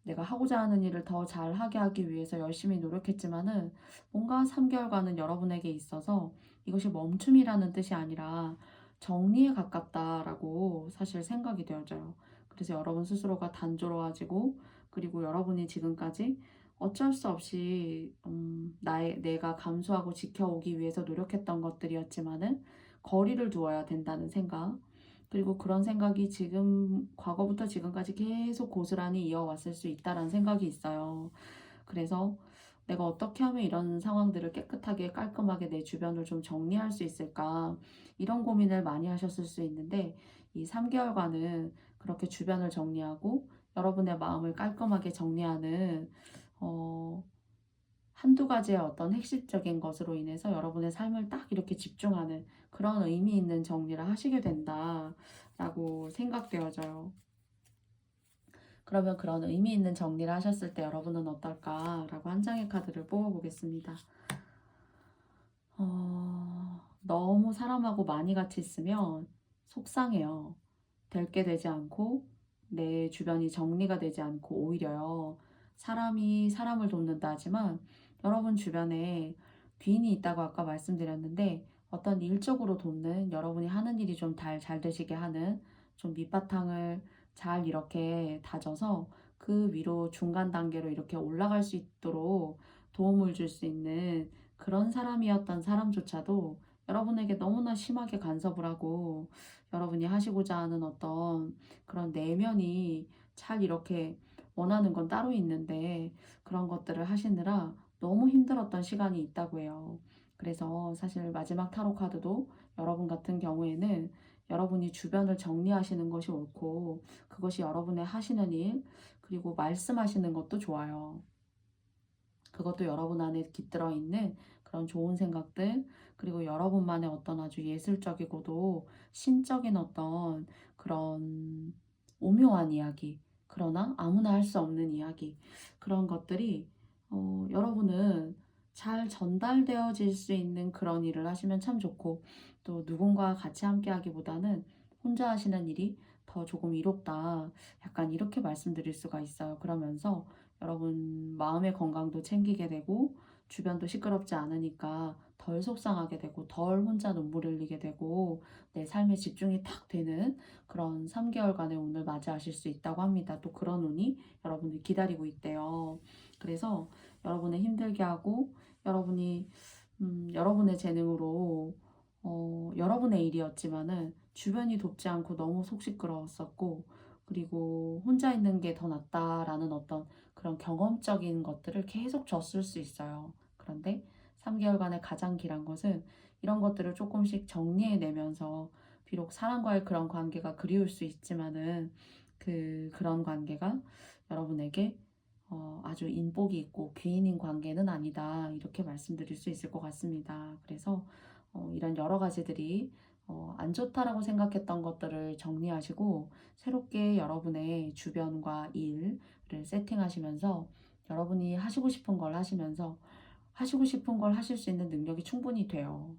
내가 하고자 하는 일을 더 잘하게 하기 위해서 열심히 노력했지만은 뭔가 3개월간은 여러분에게 있어서 이것이 멈춤이라는 뜻이 아니라 정리에 가깝다라고 사실 생각이 되어져요. 그래서 여러분 스스로가 단조로워지고 그리고 여러분이 지금까지 어쩔 수 없이 내가 감수하고 지켜오기 위해서 노력했던 것들이었지만은 거리를 두어야 된다는 생각 그리고 그런 생각이 지금 과거부터 지금까지 계속 고스란히 이어왔을 수 있다라는 생각이 있어요. 그래서 내가 어떻게 하면 이런 상황들을 깨끗하게 깔끔하게 내 주변을 좀 정리할 수 있을까 이런 고민을 많이 하셨을 수 있는데 이 3개월간은 그렇게 주변을 정리하고 여러분의 마음을 깔끔하게 정리하는 어, 한두 가지의 어떤 핵심적인 것으로 인해서 여러분의 삶을 딱 이렇게 집중하는 그런 의미 있는 정리를 하시게 된다라고 생각되어져요. 그러면 그런 의미 있는 정리를 하셨을 때 여러분은 어떨까라고 한 장의 카드를 뽑아보겠습니다. 너무 사람하고 많이 같이 있으면 속상해요. 될 게 되지 않고 내 주변이 정리가 되지 않고 오히려요. 사람이 사람을 돕는다 하지만 여러분 주변에 귀인이 있다고 아까 말씀드렸는데 어떤 일적으로 돕는 여러분이 하는 일이 좀 잘 되시게 하는 좀 밑바탕을 잘 이렇게 다져서 그 위로 중간 단계로 이렇게 올라갈 수 있도록 도움을 줄 수 있는 그런 사람이었던 사람조차도 여러분에게 너무나 심하게 간섭을 하고 여러분이 하시고자 하는 어떤 그런 내면이 잘 이렇게 원하는 건 따로 있는데 그런 것들을 하시느라 너무 힘들었던 시간이 있다고 해요. 그래서 사실 마지막 타로 카드도 여러분 같은 경우에는 여러분이 주변을 정리하시는 것이 옳고 그것이 여러분의 하시는 일 그리고 말씀하시는 것도 좋아요. 그것도 여러분 안에 깃들어 있는 그런 좋은 생각들, 그리고 여러분만의 어떤 아주 예술적이고도 신적인 어떤 그런 오묘한 이야기, 그러나 아무나 할 수 없는 이야기, 그런 것들이 여러분은 잘 전달되어질 수 있는 그런 일을 하시면 참 좋고, 또 누군가 같이 함께 하기보다는 혼자 하시는 일이 더 조금 이롭다. 약간 이렇게 말씀드릴 수가 있어요. 그러면서 여러분 마음의 건강도 챙기게 되고 주변도 시끄럽지 않으니까 덜 속상하게 되고 덜 혼자 눈물 흘리게 되고 내 삶에 집중이 탁 되는 그런 3개월간의 운을 맞이하실 수 있다고 합니다. 또 그런 운이 여러분을 기다리고 있대요. 그래서 여러분을 힘들게 하고 여러분이 여러분의 재능으로 여러분의 일이었지만은 주변이 돕지 않고 너무 속 시끄러웠었고 그리고 혼자 있는 게 더 낫다라는 어떤 그런 경험적인 것들을 계속 줬을 수 있어요. 그런데 3개월간의 가장 길한 것은 이런 것들을 조금씩 정리해내면서 비록 사람과의 그런 관계가 그리울 수 있지만은 그런 관계가 여러분에게 아주 인복이 있고 귀인인 관계는 아니다. 이렇게 말씀드릴 수 있을 것 같습니다. 그래서 이런 여러 가지들이 안 좋다라고 생각했던 것들을 정리하시고 새롭게 여러분의 주변과 일을 세팅하시면서 여러분이 하시고 싶은 걸 하시면서 하시고 싶은 걸 하실 수 있는 능력이 충분히 돼요.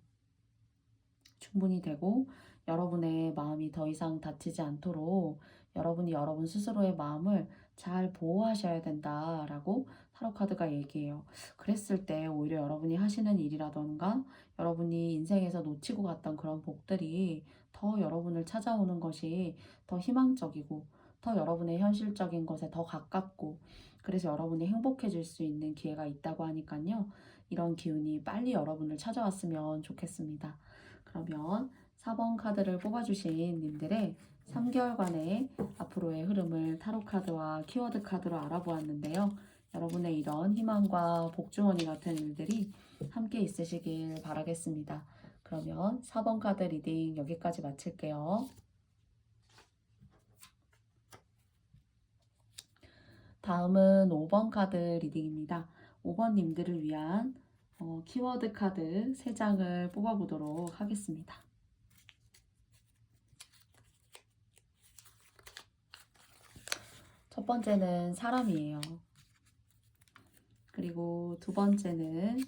충분히 되고 여러분의 마음이 더 이상 다치지 않도록 여러분이 여러분 스스로의 마음을 잘 보호하셔야 된다라고 타로 카드가 얘기해요. 그랬을 때 오히려 여러분이 하시는 일이라던가 여러분이 인생에서 놓치고 갔던 그런 복들이 더 여러분을 찾아오는 것이 더 희망적이고 더 여러분의 현실적인 것에 더 가깝고 그래서 여러분이 행복해질 수 있는 기회가 있다고 하니까요. 이런 기운이 빨리 여러분을 찾아왔으면 좋겠습니다. 그러면 4번 카드를 뽑아주신 님들의 3개월간의 앞으로의 흐름을 타로 카드와 키워드 카드로 알아보았는데요. 여러분의 이런 희망과 복주머니 같은 일들이 함께 있으시길 바라겠습니다. 그러면 4번 카드 리딩 여기까지 마칠게요. 다음은 5번 카드 리딩입니다. 5번 님들을 위한 키워드 카드 3장을 뽑아보도록 하겠습니다. 첫 번째는 사람이에요. 그리고 두 번째는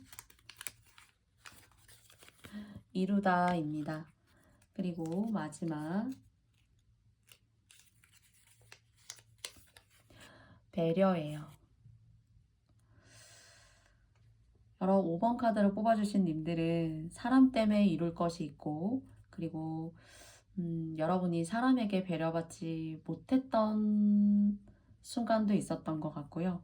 이루다입니다. 그리고 마지막 배려예요. 여러 5번 카드를 뽑아주신 님들은 사람 때문에 이룰 것이 있고 그리고 여러분이 사람에게 배려받지 못했던 순간도 있었던 것 같고요.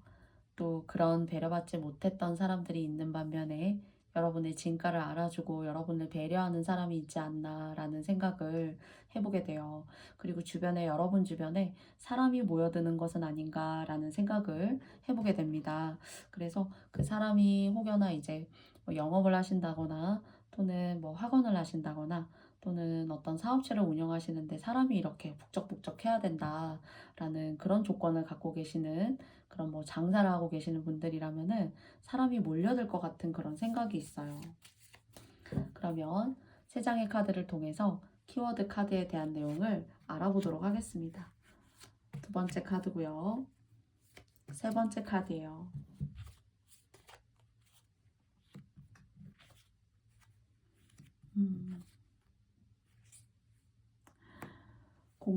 또 그런 배려받지 못했던 사람들이 있는 반면에 여러분의 진가를 알아주고 여러분을 배려하는 사람이 있지 않나라는 생각을 해보게 돼요. 그리고 여러분 주변에 사람이 모여드는 것은 아닌가라는 생각을 해보게 됩니다. 그래서 그 사람이 혹여나 이제 뭐 영업을 하신다거나 또는 뭐 학원을 하신다거나 또는 어떤 사업체를 운영하시는데 사람이 이렇게 북적북적 해야 된다라는 그런 조건을 갖고 계시는 그런 뭐 장사를 하고 계시는 분들이라면은 사람이 몰려들 것 같은 그런 생각이 있어요. 그러면 3장의 카드를 통해서 키워드 카드에 대한 내용을 알아보도록 하겠습니다. 두 번째 카드고요. 세 번째 카드예요.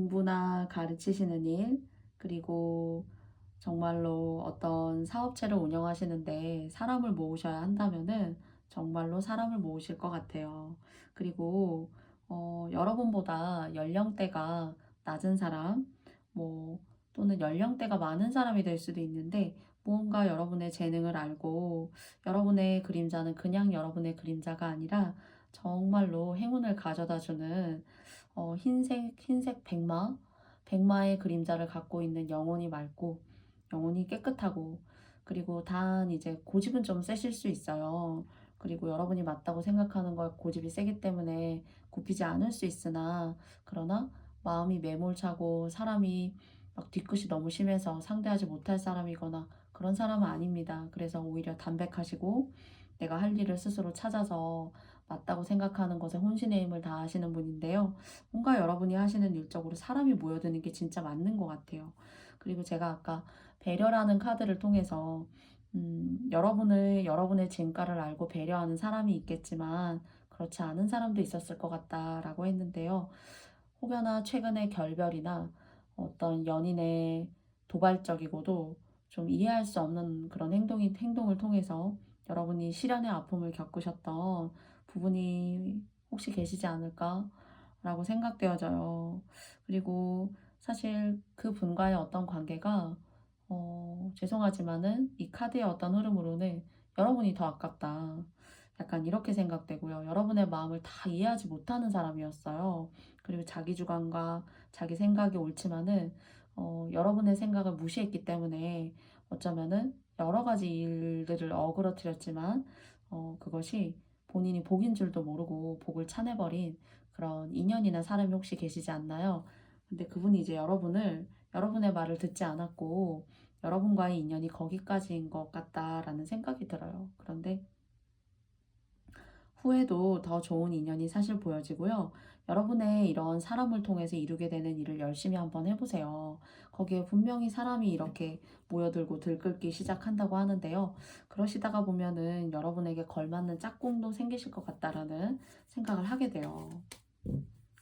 공부나 가르치시는 일, 그리고 정말로 어떤 사업체를 운영하시는데 사람을 모으셔야 한다면은 정말로 사람을 모으실 것 같아요. 그리고 여러분보다 연령대가 낮은 사람, 뭐 또는 연령대가 많은 사람이 될 수도 있는데 무언가 여러분의 재능을 알고 여러분의 그림자는 그냥 여러분의 그림자가 아니라 정말로 행운을 가져다 주는 흰색 백마의 그림자를 갖고 있는 영혼이 맑고 영혼이 깨끗하고 그리고 단 이제 고집은 좀 세실 수 있어요. 그리고 여러분이 맞다고 생각하는 걸 고집이 세기 때문에 굽히지 않을 수 있으나 그러나 마음이 매몰차고 사람이 막 뒤끝이 너무 심해서 상대하지 못할 사람이거나 그런 사람은 아닙니다. 그래서 오히려 담백하시고 내가 할 일을 스스로 찾아서 맞다고 생각하는 것에 혼신의 힘을 다하시는 분인데요. 뭔가 여러분이 하시는 일적으로 사람이 모여드는 게 진짜 맞는 것 같아요. 그리고 제가 아까 배려라는 카드를 통해서 여러분의 진가를 알고 배려하는 사람이 있겠지만 그렇지 않은 사람도 있었을 것 같다라고 했는데요. 혹여나 최근의 결별이나 어떤 연인의 도발적이고도 좀 이해할 수 없는 그런 행동을 통해서 여러분이 시련의 아픔을 겪으셨던 부분이 혹시 계시지 않을까라고 생각되어져요. 그리고 사실 그 분과의 어떤 관계가 죄송하지만은 이 카드의 어떤 흐름으로는 여러분이 더 아깝다. 약간 이렇게 생각되고요. 여러분의 마음을 다 이해하지 못하는 사람이었어요. 그리고 자기 주관과 자기 생각이 옳지만은 여러분의 생각을 무시했기 때문에 어쩌면은 여러 가지 일들을 어그러뜨렸지만 그것이 본인이 복인 줄도 모르고 복을 차내버린 그런 인연이나 사람이 혹시 계시지 않나요? 근데 그분이 이제 여러분의 말을 듣지 않았고 여러분과의 인연이 거기까지인 것 같다라는 생각이 들어요. 그런데 후에도 더 좋은 인연이 사실 보여지고요. 여러분의 이런 사람을 통해서 이루게 되는 일을 열심히 한번 해보세요. 거기에 분명히 사람이 이렇게 모여들고 들끓기 시작한다고 하는데요. 그러시다가 보면은 여러분에게 걸맞는 짝꿍도 생기실 것 같다라는 생각을 하게 돼요.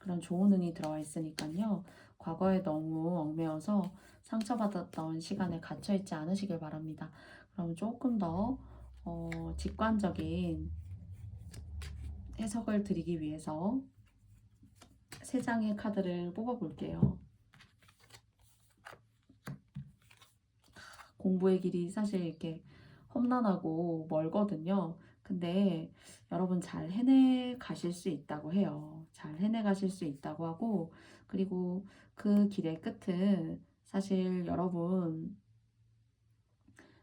그런 좋은 운이 들어와 있으니까요. 과거에 너무 얽매여서 상처받았던 시간에 갇혀있지 않으시길 바랍니다. 그럼 조금 더 직관적인 해석을 드리기 위해서 세 장의 카드를 뽑아볼게요. 공부의 길이 사실 이렇게 험난하고 멀거든요. 근데 여러분 잘 해내 가실 수 있다고 해요. 잘 해내 가실 수 있다고 하고, 그리고 그 길의 끝은 사실 여러분,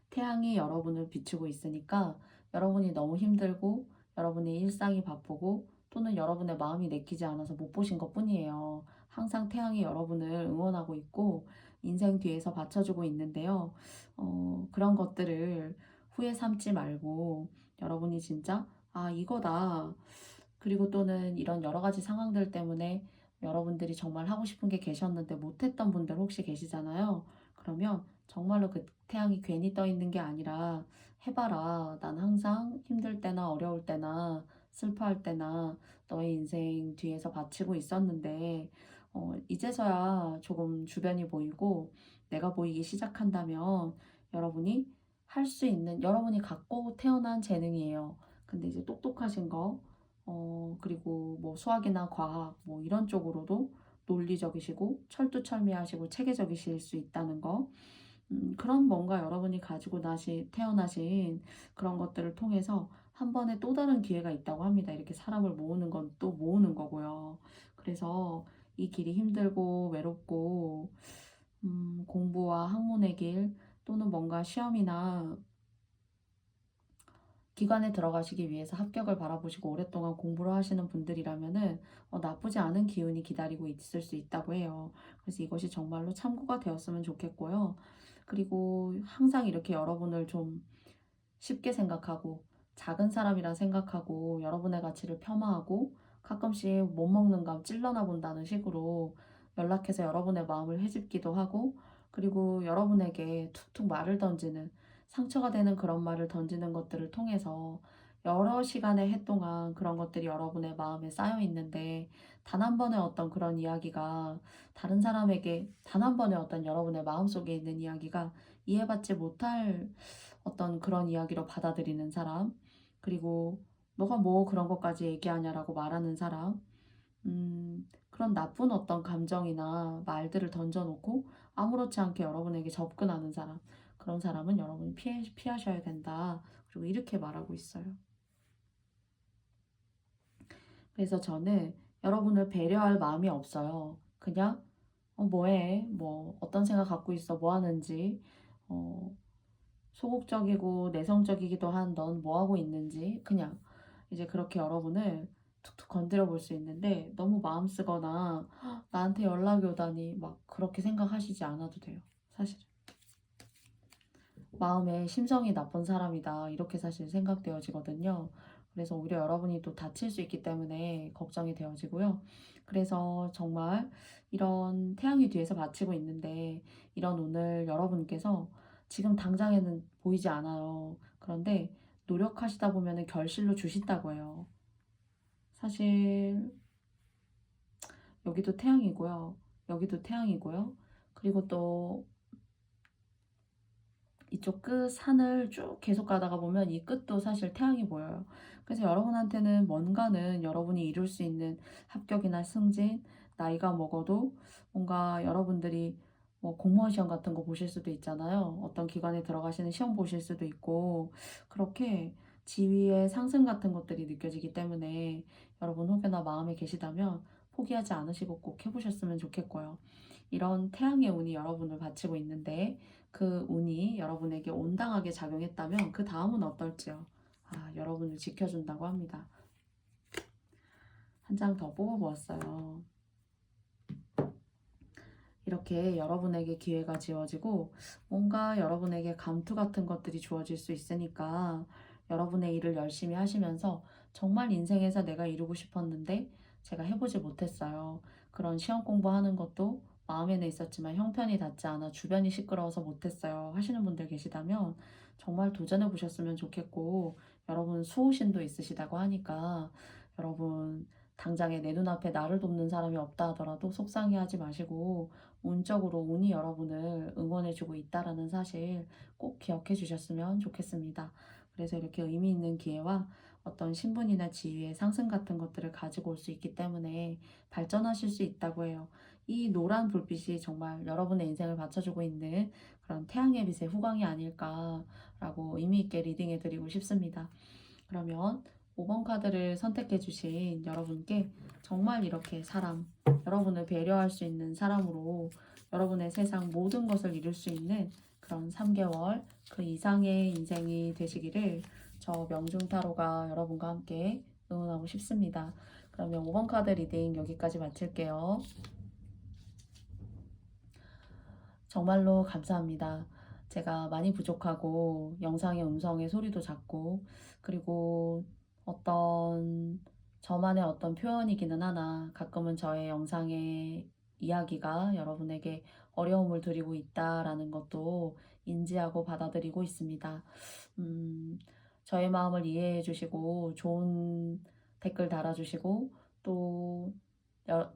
태양이 여러분을 비추고 있으니까 여러분이 너무 힘들고 여러분의 일상이 바쁘고 또는 여러분의 마음이 내키지 않아서 못 보신 것 뿐이에요. 항상 태양이 여러분을 응원하고 있고 인생 뒤에서 받쳐주고 있는데요. 그런 것들을 후회 삼지 말고 여러분이 진짜 아, 이거다. 그리고 또는 이런 여러 가지 상황들 때문에 여러분들이 정말 하고 싶은 게 계셨는데 못했던 분들 혹시 계시잖아요. 그러면 정말로 그 태양이 괜히 떠 있는 게 아니라 해봐라. 난 항상 힘들 때나 어려울 때나 슬퍼할 때나 너의 인생 뒤에서 바치고 있었는데 이제서야 조금 주변이 보이고 내가 보이기 시작한다면 여러분이 할 수 있는 여러분이 갖고 태어난 재능이에요. 근데 이제 똑똑하신 거 그리고 뭐 수학이나 과학 뭐 이런 쪽으로도 논리적이시고 철두철미하시고 체계적이실 수 있다는 거. 그런 뭔가 여러분이 가지고 태어나신 그런 것들을 통해서 한 번에 또 다른 기회가 있다고 합니다. 이렇게 사람을 모으는 건 또 모으는 거고요. 그래서 이 길이 힘들고 외롭고 공부와 학문의 길 또는 뭔가 시험이나 기관에 들어가시기 위해서 합격을 바라보시고 오랫동안 공부를 하시는 분들이라면은 나쁘지 않은 기운이 기다리고 있을 수 있다고 해요. 그래서 이것이 정말로 참고가 되었으면 좋겠고요. 그리고 항상 이렇게 여러분을 좀 쉽게 생각하고 작은 사람이라 생각하고 여러분의 가치를 폄하하고 가끔씩 못 먹는 감 찔러나 본다는 식으로 연락해서 여러분의 마음을 헤집기도 하고 그리고 여러분에게 툭툭 말을 던지는 상처가 되는 그런 말을 던지는 것들을 통해서 여러 시간의 해 동안 그런 것들이 여러분의 마음에 쌓여 있는데 단 한 번의 어떤 그런 이야기가 다른 사람에게 단 한 번의 어떤 여러분의 마음속에 있는 이야기가 이해받지 못할 어떤 그런 이야기로 받아들이는 사람, 그리고 "너가 뭐 그런 것까지 얘기하냐."라고 말하는 사람, 그런 나쁜 어떤 감정이나 말들을 던져 놓고 아무렇지 않게 여러분에게 접근하는 사람, 그런 사람은 여러분이 피하셔야 된다. 그리고 이렇게 말하고 있어요. 그래서 저는 여러분을 배려할 마음이 없어요. 그냥 뭐해? 뭐 어떤 생각 갖고 있어? 뭐 하는지. 어 소극적이고 내성적이기도 한 넌 뭐 하고 있는지 그냥 이제 그렇게 여러분을 툭툭 건드려 볼 수 있는데 너무 마음 쓰거나 "헉, 나한테 연락이 오다니." 막 그렇게 생각하시지 않아도 돼요, 사실은. 마음에 심성이 나쁜 사람이다. 이렇게 사실 생각되어지거든요. 그래서 오히려 여러분이 또 다칠 수 있기 때문에 걱정이 되어지고요. 그래서 정말 이런 태양이 뒤에서 받치고 있는데 이런 오늘 여러분께서 지금 당장에는 보이지 않아요. 그런데 노력하시다 보면 결실로 주신다고 해요. 사실 여기도 태양이고요. 여기도 태양이고요. 그리고 또 이쪽 끝 산을 쭉 계속 가다가 보면 이 끝도 사실 태양이 보여요. 그래서 여러분한테는 뭔가는 여러분이 이룰 수 있는 합격이나 승진, 나이가 먹어도 뭔가 여러분들이 뭐 공무원 시험 같은 거 보실 수도 있잖아요. 어떤 기관에 들어가시는 시험 보실 수도 있고, 그렇게 지위의 상승 같은 것들이 느껴지기 때문에 여러분 혹여나 마음에 계시다면 포기하지 않으시고 꼭 해보셨으면 좋겠고요. 이런 태양의 운이 여러분을 바치고 있는데 그 운이 여러분에게 온당하게 작용했다면 그 다음은 어떨지요? 여러분을 지켜준다고 합니다. 한 장 더 뽑아보았어요. 이렇게 여러분에게 기회가 지어지고 뭔가 여러분에게 감투 같은 것들이 주어질 수 있으니까 여러분의 일을 열심히 하시면서 정말 인생에서 내가 이루고 싶었는데 제가 해보지 못했어요. 그런 시험 공부하는 것도 마음에는 있었지만 형편이 닿지 않아 주변이 시끄러워서 못했어요. 하시는 분들 계시다면 정말 도전해 보셨으면 좋겠고, 여러분 수호신도 있으시다고 하니까 여러분 당장에 내 눈앞에 나를 돕는 사람이 없다 하더라도 속상해하지 마시고 운적으로 운이 여러분을 응원해주고 있다라는 사실 꼭 기억해 주셨으면 좋겠습니다. 그래서 이렇게 의미 있는 기회와 어떤 신분이나 지위의 상승 같은 것들을 가지고 올 수 있기 때문에 발전하실 수 있다고 해요. 이 노란 불빛이 정말 여러분의 인생을 받쳐주고 있는 그런 태양의 빛의 후광이 아닐까라고 의미 있게 리딩해 드리고 싶습니다. 그러면 5번 카드를 선택해 주신 여러분께 정말 이렇게 사람, 여러분을 배려할 수 있는 사람으로 여러분의 세상 모든 것을 이룰 수 있는 그런 3개월 그 이상의 인생이 되시기를 저 명중타로가 여러분과 함께 응원하고 싶습니다. 그러면 5번 카드 리딩 여기까지 마칠게요. 정말로 감사합니다. 제가 많이 부족하고 영상의 음성의 소리도 작고, 그리고 어떤 저만의 어떤 표현이기는 하나 가끔은 저의 영상의 이야기가 여러분에게 어려움을 드리고 있다라는 것도 인지하고 받아들이고 있습니다. 음, 저의 마음을 이해해 주시고 좋은 댓글 달아주시고 또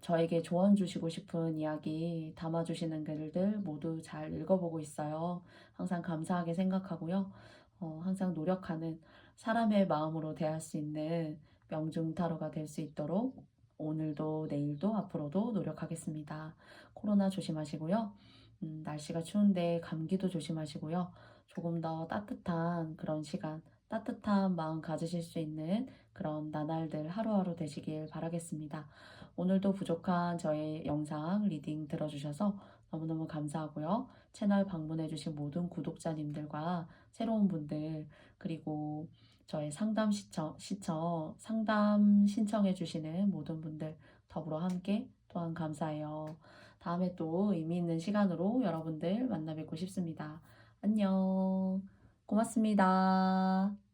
저에게 조언 주시고 싶은 이야기 담아주시는 글들 모두 잘 읽어보고 있어요. 항상 감사하게 생각하고요. 항상 노력하는 사람의 마음으로 대할 수 있는 명중타로가 될 수 있도록 오늘도 내일도 앞으로도 노력하겠습니다. 코로나 조심하시고요. 날씨가 추운데 감기도 조심하시고요. 조금 더 따뜻한 그런 시간, 따뜻한 마음 가지실 수 있는 그런 나날들 하루하루 되시길 바라겠습니다. 오늘도 부족한 저의 영상 리딩 들어주셔서 너무너무 감사하고요. 채널 방문해주신 모든 구독자님들과 새로운 분들, 그리고 저의 상담 신청해주시는 모든 분들 더불어 함께 또한 감사해요. 다음에 또 의미 있는 시간으로 여러분들 만나 뵙고 싶습니다. 안녕. 고맙습니다.